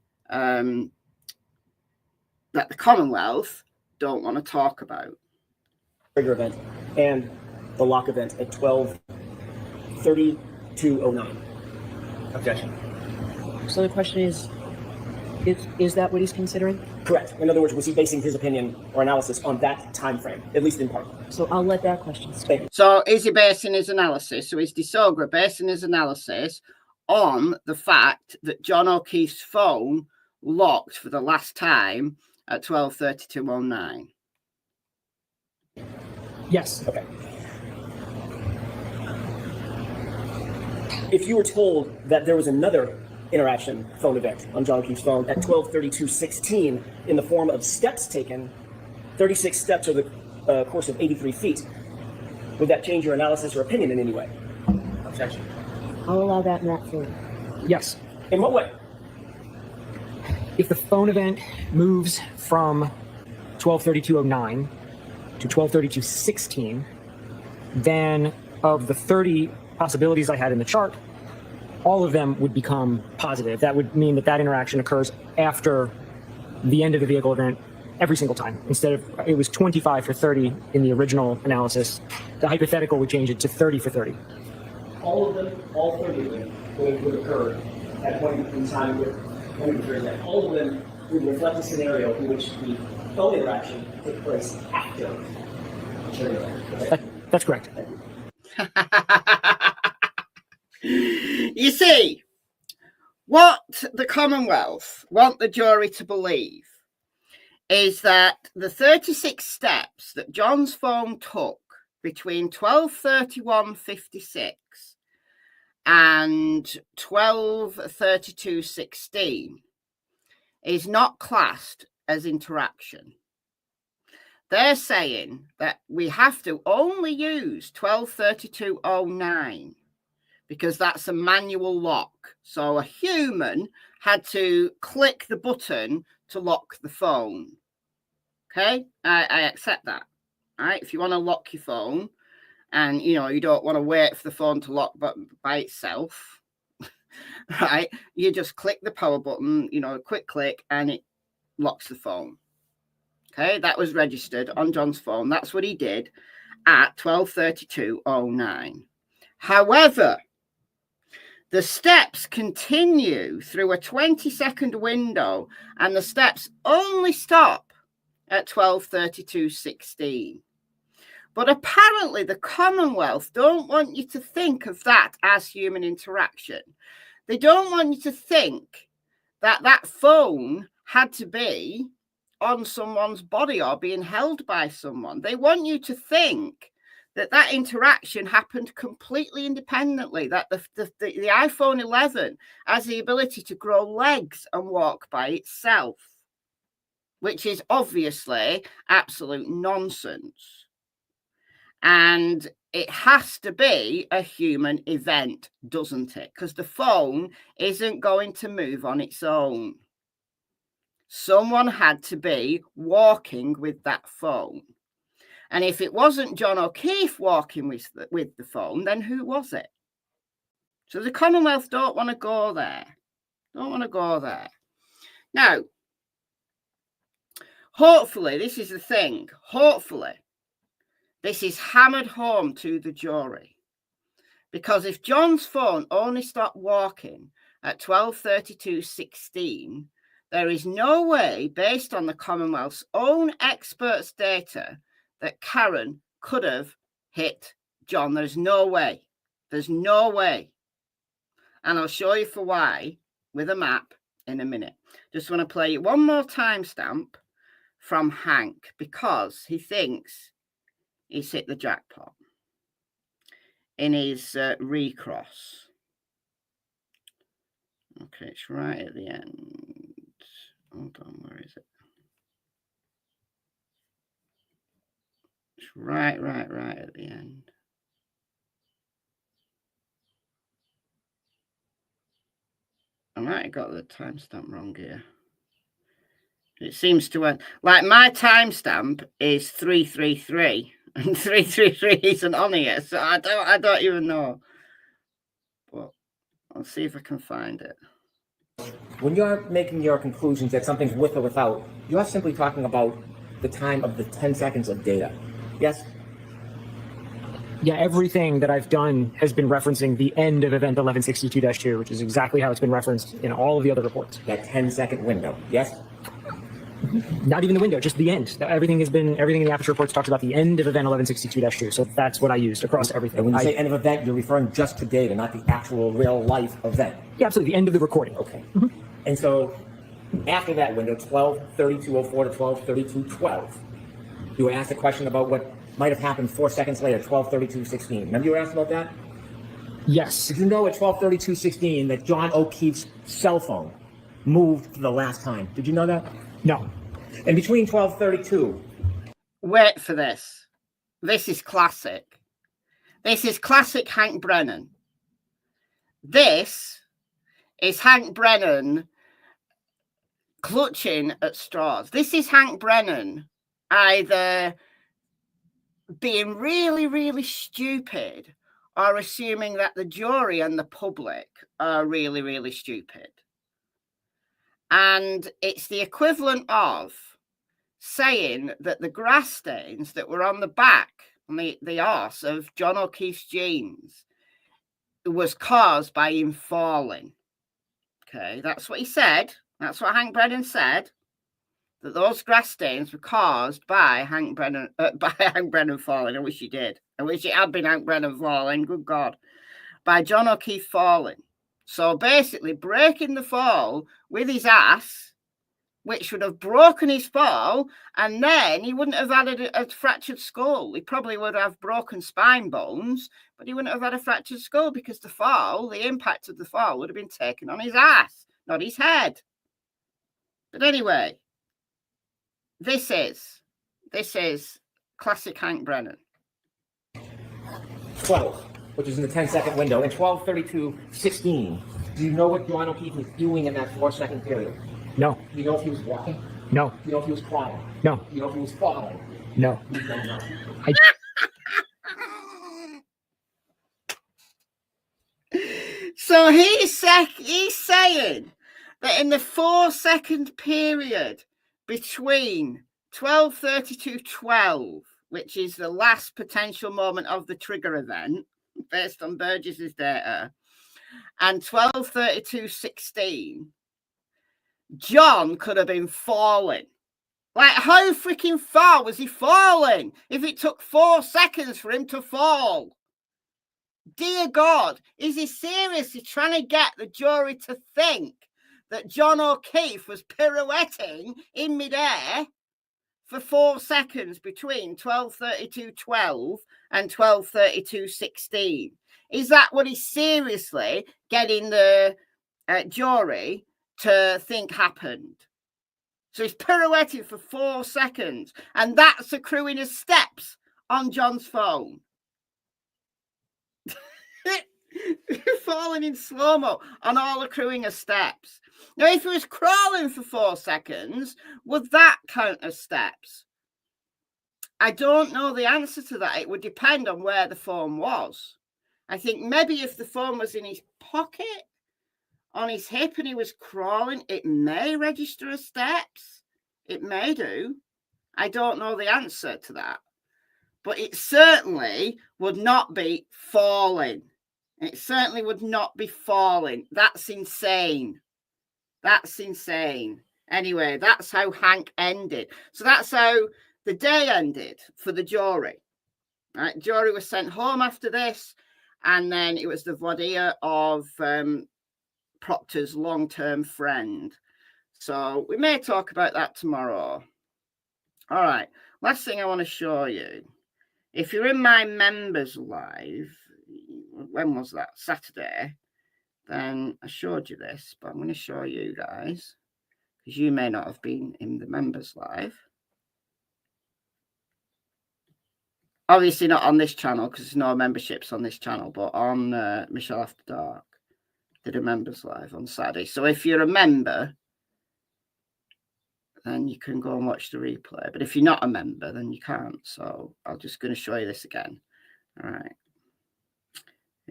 Commonwealth don't want to talk about. Trigger event and the lock event at 12:32:09. Objection. So the question is that what he's considering? Correct. In other words, was he basing his opinion or analysis on that time frame, at least in part? So I'll let that question stay. So is he basing his analysis? So is DeSogra basing his analysis on the fact that John O'Keefe's phone locked for the last time at 12:32:09. Yes. Okay. If you were told that there was another interaction phone event on John O'Keefe's phone at 12:32:16 in the form of steps taken, 36 steps over the course of 83 feet, would that change your analysis or opinion in any way? Objection. I'll allow that in that form. Yes. In what way? If the phone event moves from 12:32:09 to 12:32:16, then of the 30 possibilities I had in the chart, all of them would become positive. That would mean that that interaction occurs after the end of the vehicle event every single time. Instead of, it was 25 for 30 in the original analysis, the hypothetical would change it to 30 for 30. All of them, all 30 of them, would occur at a point in time when it occurs that all of them would reflect a scenario in which the phone interaction took place after the trigger event. That's correct. You see, what the Commonwealth want the jury to believe is that the 36 steps that John's phone took between 12:31:56 and 12:32:16 is not classed as interaction. They're saying that we have to only use 12:32:09 because that's a manual lock. So a human had to click the button to lock the phone. Okay, I accept that. All right, if you want to lock your phone and you don't want to wait for the phone to lock by itself, right? You just click the power button, quick click, and it locks the phone. Okay, that was registered on John's phone. That's what he did at 12:32:09. However, the steps continue through a 20-second window, and the steps only stop at 12:32:16. But apparently the Commonwealth don't want you to think of that as human interaction. They don't want you to think that that phone had to be on someone's body or being held by someone. They want you to think that that interaction happened completely independently, that the iPhone 11 has the ability to grow legs and walk by itself, which is obviously absolute nonsense. And it has to be a human event, doesn't it? Because the phone isn't going to move on its own. Someone had to be walking with that phone. And if it wasn't John O'Keefe walking with the phone, then who was it? So the Commonwealth don't want to go there. Don't want to go there. Now, hopefully, this is the thing. Hopefully, this is hammered home to the jury. Because if John's phone only stopped walking at 12:32:16, there is no way, based on the Commonwealth's own experts' data, that Karen could have hit John. There's no way. There's no way. And I'll show you for why with a map in a minute. Just want to play you one more timestamp from Hank, because he thinks he's hit the jackpot in his recross. Okay, it's right at the end. Hold on, where is it? It's right at the end. I might have got the timestamp wrong here. It seems to end, like my timestamp is 333, and 333 isn't on here, so I don't even know. But I'll see if I can find it. When you're making your conclusions that something's with or without, you're simply talking about the time of the 10 seconds of data. Yes? Yeah, everything that I've done has been referencing the end of event 1162-2, which is exactly how it's been referenced in all of the other reports. That 10-second window. Yes? Not even the window, just the end. Everything in the Aperture reports talks about the end of event 1162-2. So that's what I used across everything. And when you say end of event, you're referring just to data, not the actual real life event. Yeah, absolutely. The end of the recording. Okay. And so After that window, 12:32:04 to 12:32:12, you were asked a question about what might have happened 4 seconds later, 12:32:16. Remember you were asked about that? Yes. Did you know at 12:32:16 that John O'Keefe's cell phone moved for the last time? Did you know that? No. And between 12:32. Wait for this. This is classic. This is classic Hank Brennan. This is Hank Brennan clutching at straws. This is Hank Brennan either being really, really stupid or assuming that the jury and the public are really, really stupid. And it's the equivalent of saying that the grass stains that were on the back, on the arse of John O'Keefe's jeans, was caused by him falling. Okay, that's what he said. That's what Hank Brennan said. That those grass stains were caused by Hank Brennan falling. I wish he did. I wish it had been Hank Brennan falling. Good God. By John O'Keefe falling. So basically breaking the fall with his ass, which would have broken his fall, and then he wouldn't have had a fractured skull. He probably would have broken spine bones, but he wouldn't have had a fractured skull because the fall, the impact of the fall would have been taken on his ass, not his head. But anyway, this is classic Hank Brennan. 12, which is in the 10-second window, and 12:32:16. Do you know what John O'Keefe was doing in that 4-second period? No. Do you know if he was walking? No. Do you know if he was crawling? No. Do you know if he was falling? No. You don't know. So he's saying that in the 4-second period between 12:32:12, which is the last potential moment of the trigger event, based on Burgess's data, and 12:32:16, John could have been falling. Like, how freaking far was he falling if it took 4 seconds for him to fall? Dear God, is he seriously trying to get the jury to think that John O'Keefe was pirouetting in midair for 4 seconds between 12:32:12 and 12:32:16? Is that what he's seriously getting the jury to think happened? So he's pirouetting for 4 seconds, and that's accruing as steps on John's phone. Falling in slow-mo on all accruing as steps. Now, if he was crawling for 4 seconds, would that count as steps? I don't know the answer to that. It would depend on where the phone was. I think maybe if the phone was in his pocket, on his hip, and he was crawling, it may register as steps. It may do. I don't know the answer to that. But it certainly would not be falling. It certainly would not be falling. That's insane. That's insane. Anyway, that's how Hank ended. So that's how the day ended for the jury. Right? Jury was sent home after this, and then it was the voir dire of Proctor's long-term friend. So we may talk about that tomorrow. All right. Last thing I want to show you. If you're in my members live, when was that? Saturday. Then I showed you this, but I'm going to show you guys because you may not have been in the members live. Obviously not on this channel because there's no memberships on this channel, but on Michelle After Dark, did a members live on Saturday. So if you're a member, then you can go and watch the replay. But if you're not a member, then you can't. So I'm just going to show you this again. All right.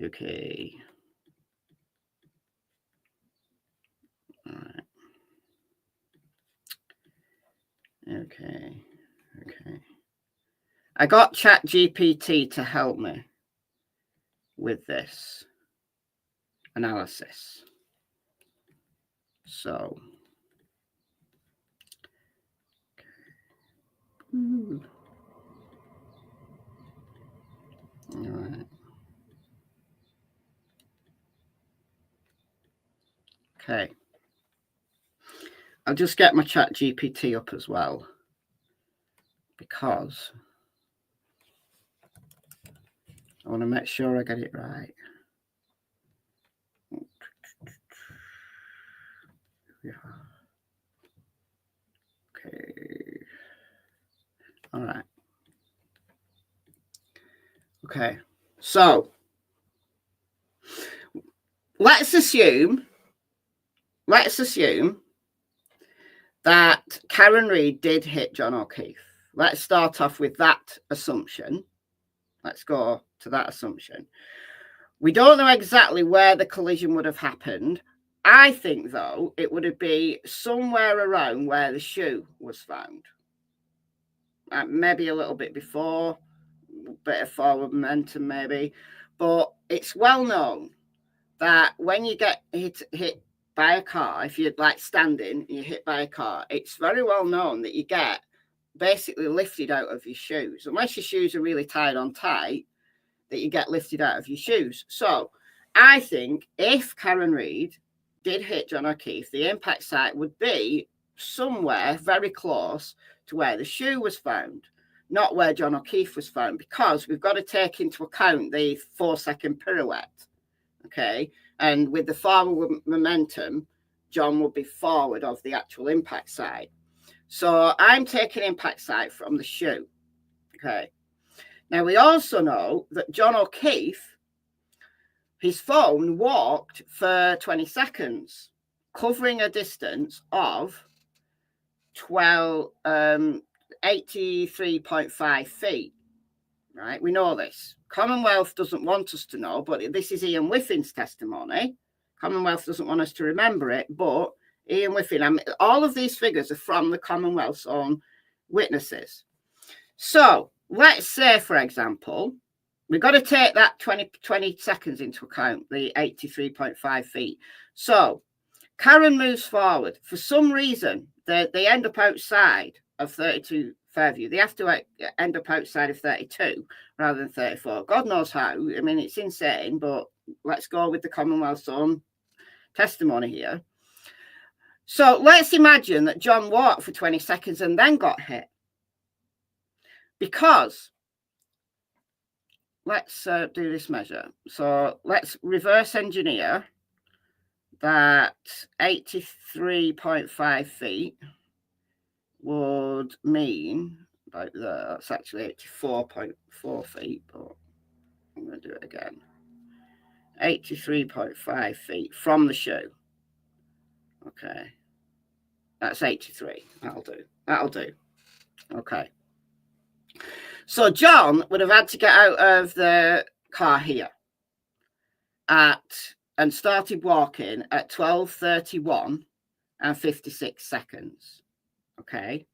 Okay. All right. Okay. I got ChatGPT to help me with this analysis. So, all right. Okay. I'll just get my chat GPT up as well, because I want to make sure I get it right. Yeah. Okay. All right. Okay. So let's assume that Karen Reid did hit John O'Keefe. Let's start off with that assumption. Let's go to that assumption. We don't know exactly where the collision would have happened. I think, though, it would have been somewhere around where the shoe was found. Maybe a little bit before, a bit of forward momentum maybe. But it's well known that when you get hit by a car, if you're like standing and you're hit by a car, it's very well known that you get basically lifted out of your shoes. Unless your shoes are really tied on tight, that you get lifted out of your shoes. So I think if Karen Reid did hit John O'Keefe, the impact site would be somewhere very close to where the shoe was found, not where John O'Keefe was found, because we've got to take into account the 4-second pirouette. Okay. And with the forward momentum, John will be forward of the actual impact site. So I'm taking impact site from the shoe. Okay. Now, we also know that John O'Keefe, his phone walked for 20 seconds, covering a distance of 83.5 feet. Right? We know this. Commonwealth doesn't want us to know, but this is Ian Whiffin's testimony. Commonwealth doesn't want us to remember it, but Ian Whiffin, all of these figures are from the Commonwealth's own witnesses. So let's say, for example, we've got to take that 20 seconds into account, the 83.5 feet. So Karen moves forward. For some reason, they end up outside of 32 Fairview. They have to end up outside of 32 rather than 34. God knows how. I mean, it's insane, but let's go with the Commonwealth's own testimony here. So let's imagine that John walked for 20 seconds and then got hit. Because let's do this measure. So let's reverse engineer that 83.5 feet would mean about there. That's actually 84.4 feet, but I'm going to do it again. 83.5 feet from the shoe. Okay. That's 83. That'll do. That'll do. Okay. So John would have had to get out of the car here and started walking at 12:31 and 56 seconds. Okay.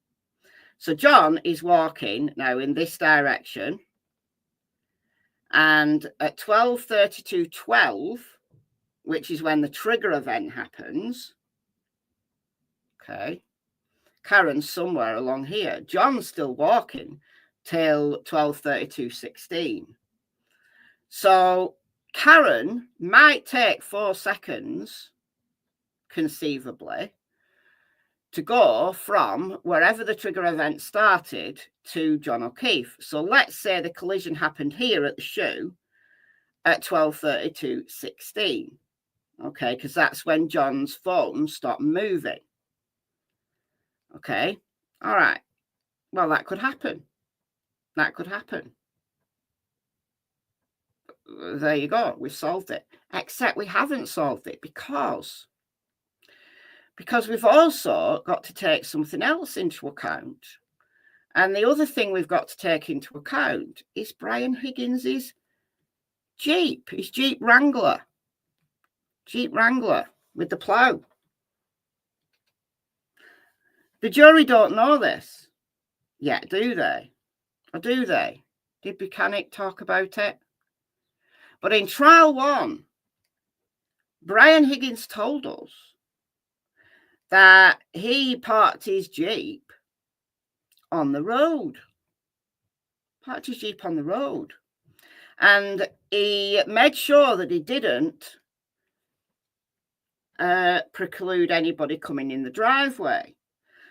So John is walking now in this direction. And at 12:32:12, which is when the trigger event happens, okay, Karen's somewhere along here. John's still walking till 12:32:16. So Karen might take 4 seconds, conceivably, to go from wherever the trigger event started to John O'Keefe. So let's say the collision happened here at the shoe at 12:32:16. Okay, because that's when John's phone stopped moving. Okay, all right. Well, that could happen. That could happen. There you go. We've solved it. Except we haven't solved it because we've also got to take something else into account. And the other thing we've got to take into account is Brian Higgins's Jeep, his Jeep Wrangler with the plough. The jury don't know this yet, do they? Or do they? Did Buchanan talk about it? But in trial 1, Brian Higgins told us that he parked his Jeep on the road. Parked his Jeep on the road. And he made sure that he didn't preclude anybody coming in the driveway.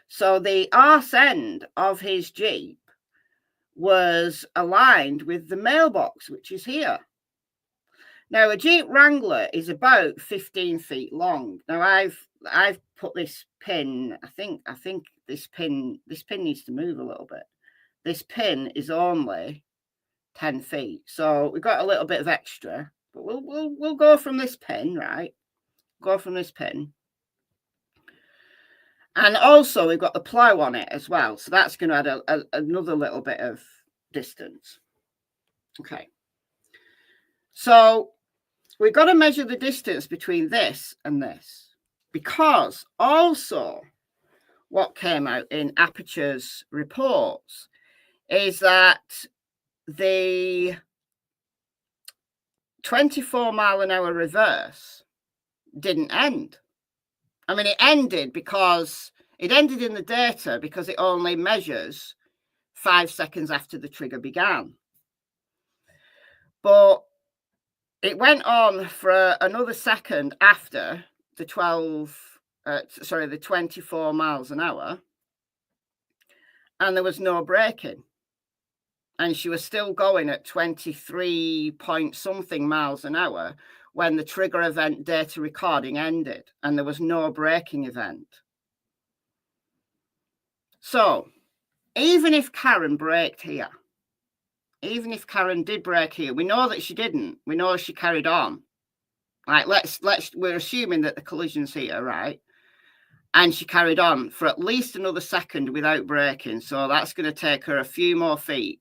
So the arse end of his Jeep was aligned with the mailbox, which is here. Now, a Jeep Wrangler is about 15 feet long. Now, I've put this pin. I think this pin needs to move a little bit. This pin is only 10 feet, so we've got a little bit of extra. But we'll go from this pin, right? Go from this pin, and also we've got the plow on it as well, so that's going to add another little bit of distance. Okay, so we've got to measure the distance between this and this, because also what came out in Aperture's reports is that the 24-mile-an-hour reverse didn't end. I mean, it ended in the data because it only measures 5 seconds after the trigger began. But it went on for another second after the 24 miles an hour, and there was no braking. And she was still going at 23 point something miles an hour when the trigger event data recording ended, and there was no braking event. So even if Karen braked here, even if Karen did brake here, we know that she didn't. We know she carried on. Right, we're assuming that the collision's here, right? And she carried on for at least another second without braking. So that's going to take her a few more feet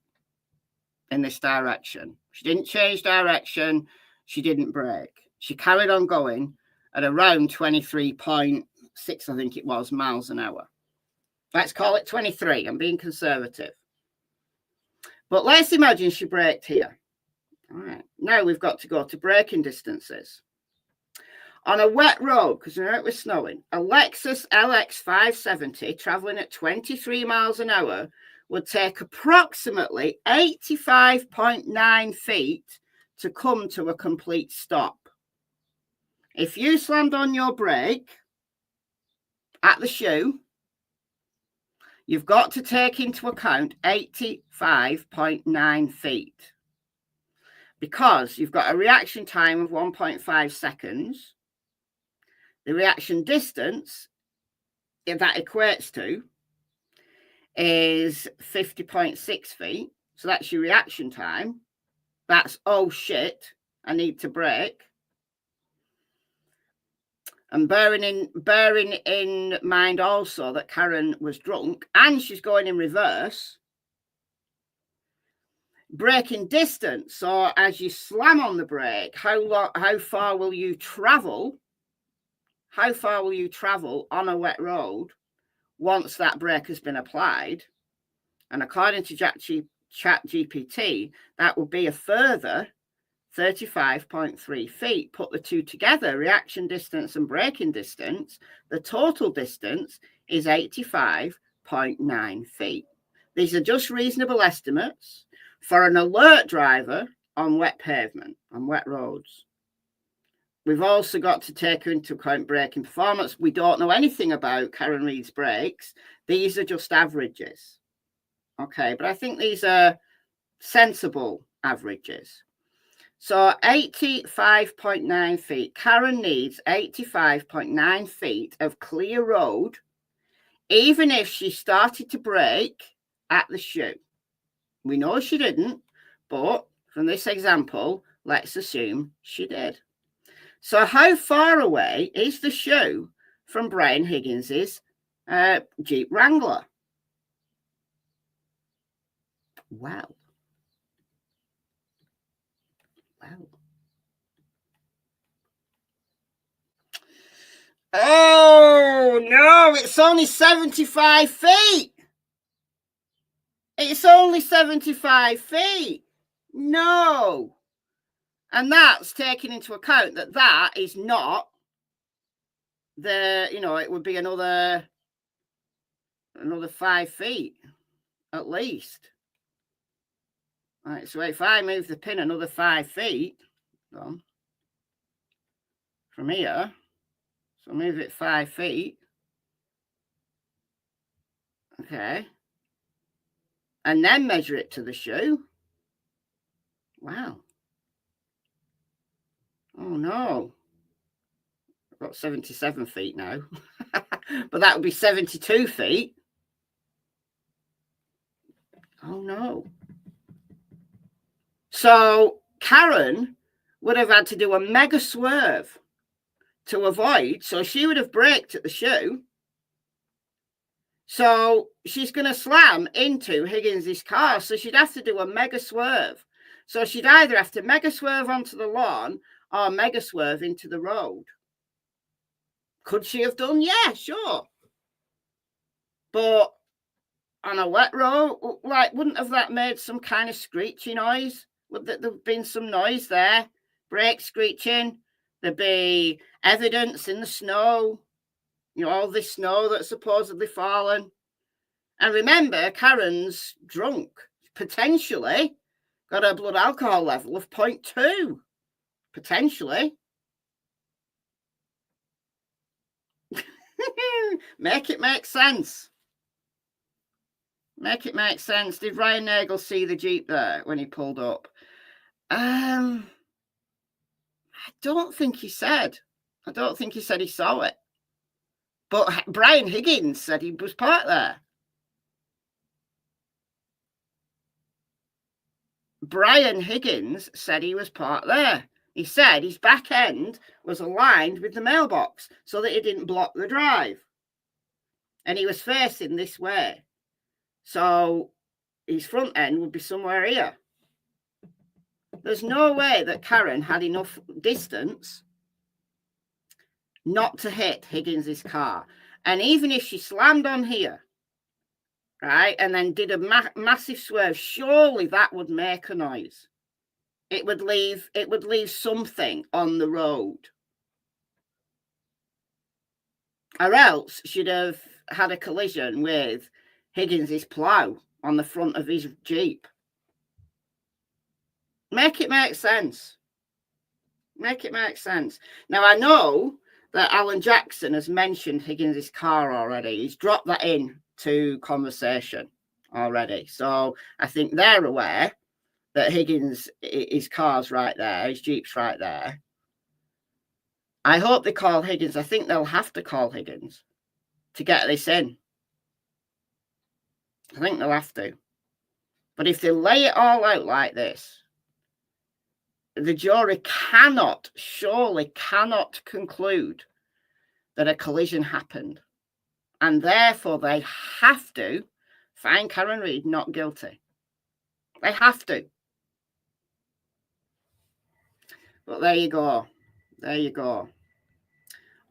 in this direction. She didn't change direction. She didn't brake. She carried on going at around 23.6, I think it was, miles an hour. Let's call it 23. I'm being conservative. But let's imagine she braked here. All right. Now we've got to go to braking distances. On a wet road, because you know it was snowing, a Lexus LX 570 traveling at 23 miles an hour would take approximately 85.9 feet to come to a complete stop. If you slammed on your brake at the shoe, you've got to take into account 85.9 feet, because you've got a reaction time of 1.5 seconds. The reaction distance that equates to is 50.6 feet. So that's your reaction time. That's, oh shit, I need to brake. And bearing in mind also that Karen was drunk and she's going in reverse. Braking distance. So as you slam on the brake, how far will you travel? How far will you travel on a wet road once that brake has been applied? And according to ChatGPT, that will be a further 35.3 feet. Put the two together, reaction distance and braking distance, the total distance is 85.9 feet. These are just reasonable estimates for an alert driver on wet pavement, on wet roads. We've also got to take into account braking performance. We don't know anything about Karen Reid's brakes. These are just averages. Okay, but I think these are sensible averages. So 85.9 feet. Karen needs 85.9 feet of clear road, even if she started to brake at the shoe. We know she didn't, but from this example, let's assume she did. So how far away is the shoe from Brian Higgins's Jeep Wrangler? Well. Oh, no, it's only 75 feet. It's only 75 feet. No. And that's taking into account that that is not the, it would be another 5 feet at least. All right, so if I move the pin another 5 feet from here, So move it 5 feet. Okay. And then measure it to the shoe. Wow. Oh, no. I've got 77 feet now. But that would be 72 feet. Oh, no. So Karen would have had to do a mega swerve to avoid. So she would have braked at the shoe. So she's going to slam into Higgins's car. So she'd have to do a mega swerve. So she'd either have to mega swerve onto the lawn or mega swerve into the road. Could she have done? Yeah, sure. But on a wet road, like, wouldn't have that made some kind of screechy noise? Would there have been some noise there? Brakes screeching. There'd be evidence in the snow. You know, all this snow that's supposedly fallen. And remember, Karen's drunk. Potentially got a blood alcohol level of 0.2. Potentially. Make it make sense. Make it make sense. Did Ryan Nagel see the Jeep there when he pulled up? I don't think he said. I don't think he said he saw it. But Brian Higgins said he was parked there. Brian Higgins said he was parked there. He said his back end was aligned with the mailbox so that it didn't block the drive. And he was facing this way. So his front end would be somewhere here. There's no way that Karen had enough distance not to hit Higgins's car. And even if she slammed on here, right, and then did a massive swerve, surely that would make a noise. It would leave something on the road. Or else she'd have had a collision with Higgins's plough on the front of his Jeep. Make it make sense. Make it make sense. Now, I know that Alan Jackson has mentioned Higgins's car already. He's dropped that in to conversation already. So I think they're aware that Higgins, his car's right there, his Jeep's right there. I hope they call Higgins. I think they'll have to call Higgins to get this in. I think they'll have to. But if they lay it all out like this, the jury surely cannot conclude that a collision happened. And therefore, they have to find Karen Reid not guilty. They have to. But there you go. There you go.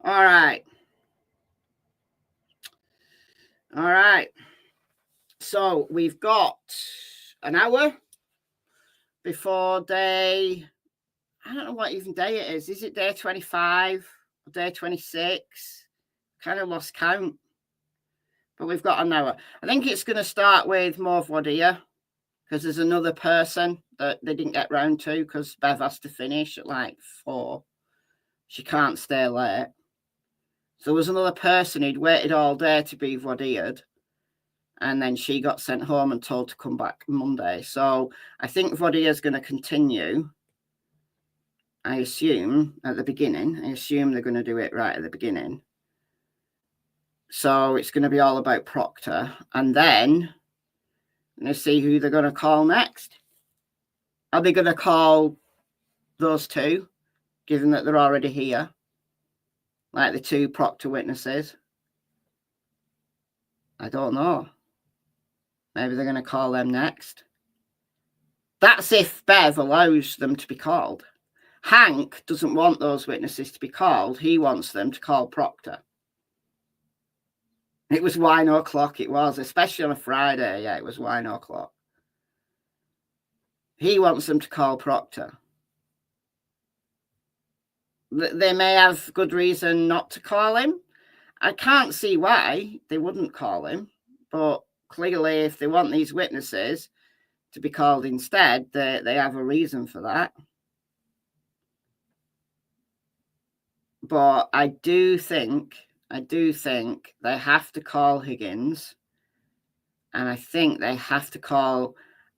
All right. All right. So we've got an hour before day, I don't know what even day it is. Is it day 25 or day 26? Kind of lost count. But we've got an hour. I think it's going to start with Mauve Wadia, because there's another person that they didn't get round to because Bev has to finish at like 4. She can't stay late. So there was another person who'd waited all day to be Wadia'd. And then she got sent home and told to come back Monday. So I think Vodia's going to continue. I assume at the beginning. I assume they're going to do it right at the beginning. So it's going to be all about Proctor. And then I'm going to see who they're going to call next. Are they going to call those two, given that they're already here? Like the 2 Proctor witnesses? I don't know. Maybe they're going to call them next. That's if Bev allows them to be called. Hank doesn't want those witnesses to be called. He wants them to call Proctor. It was wine o'clock, it was, especially on a Friday. Yeah, it was wine o'clock. He wants them to call Proctor. They may have good reason not to call him. I can't see why they wouldn't call him, but clearly, if they want these witnesses to be called instead, they have a reason for that. But I do think they have to call Higgins, and I think they have to call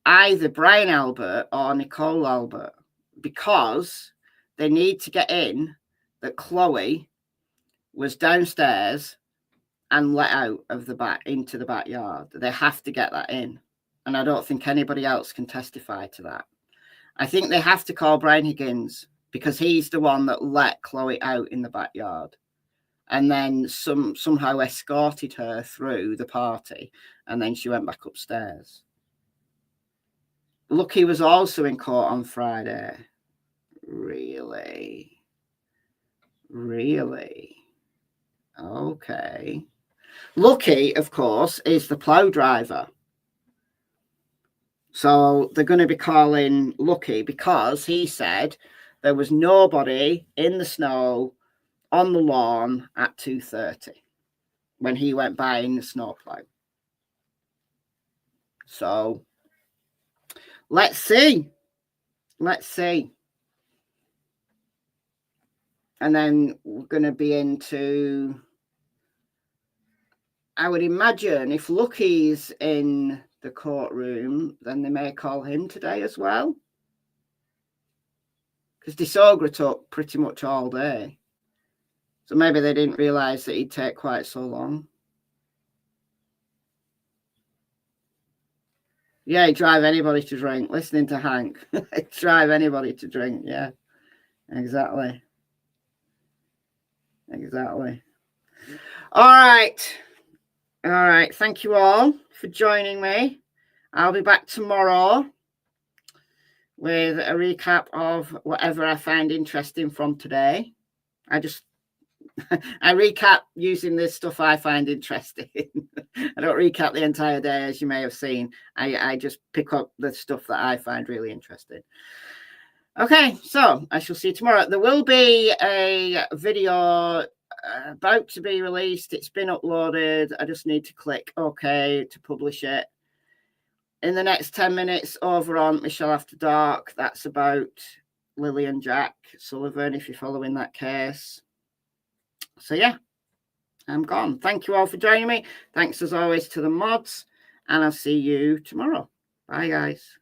either Brian Albert or Nicole Albert, because they need to get in that Chloe was downstairs and let out of the back into the backyard. They have to get that in. And I don't think anybody else can testify to that. I think they have to call Brian Higgins, because he's the one that let Chloe out in the backyard and then somehow escorted her through the party, and then she went back upstairs. Lucky was also in court on Friday. Really? Really? Okay. Lucky, of course, is the plough driver. So they're going to be calling Lucky because he said there was nobody in the snow on the lawn at 2:30 when he went by in the snowplow. So let's see. Let's see. And then we're going to be into, I would imagine, if Lucky's in the courtroom, then they may call him today as well. Because Disogra took pretty much all day. So maybe they didn't realise that he'd take quite so long. Yeah, he'd drive anybody to drink. Listening to Hank. He'd drive anybody to drink. Yeah, exactly. Exactly. All right. All right. Thank you all for joining me. I'll be back tomorrow with a recap of whatever I find interesting from today. I recap using this stuff I find interesting. I don't recap the entire day, as you may have seen. I just pick up the stuff that I find really interesting. Okay, so I shall see you tomorrow. There will be a video about to be released. It's been uploaded. I just need to click OK to publish it. In the next 10 minutes over on Michelle After Dark, that's about Lily and Jack Sullivan, if you're following that case. So yeah, I'm gone. Thank you all for joining me. Thanks as always to the mods, and I'll see you tomorrow. Bye, guys.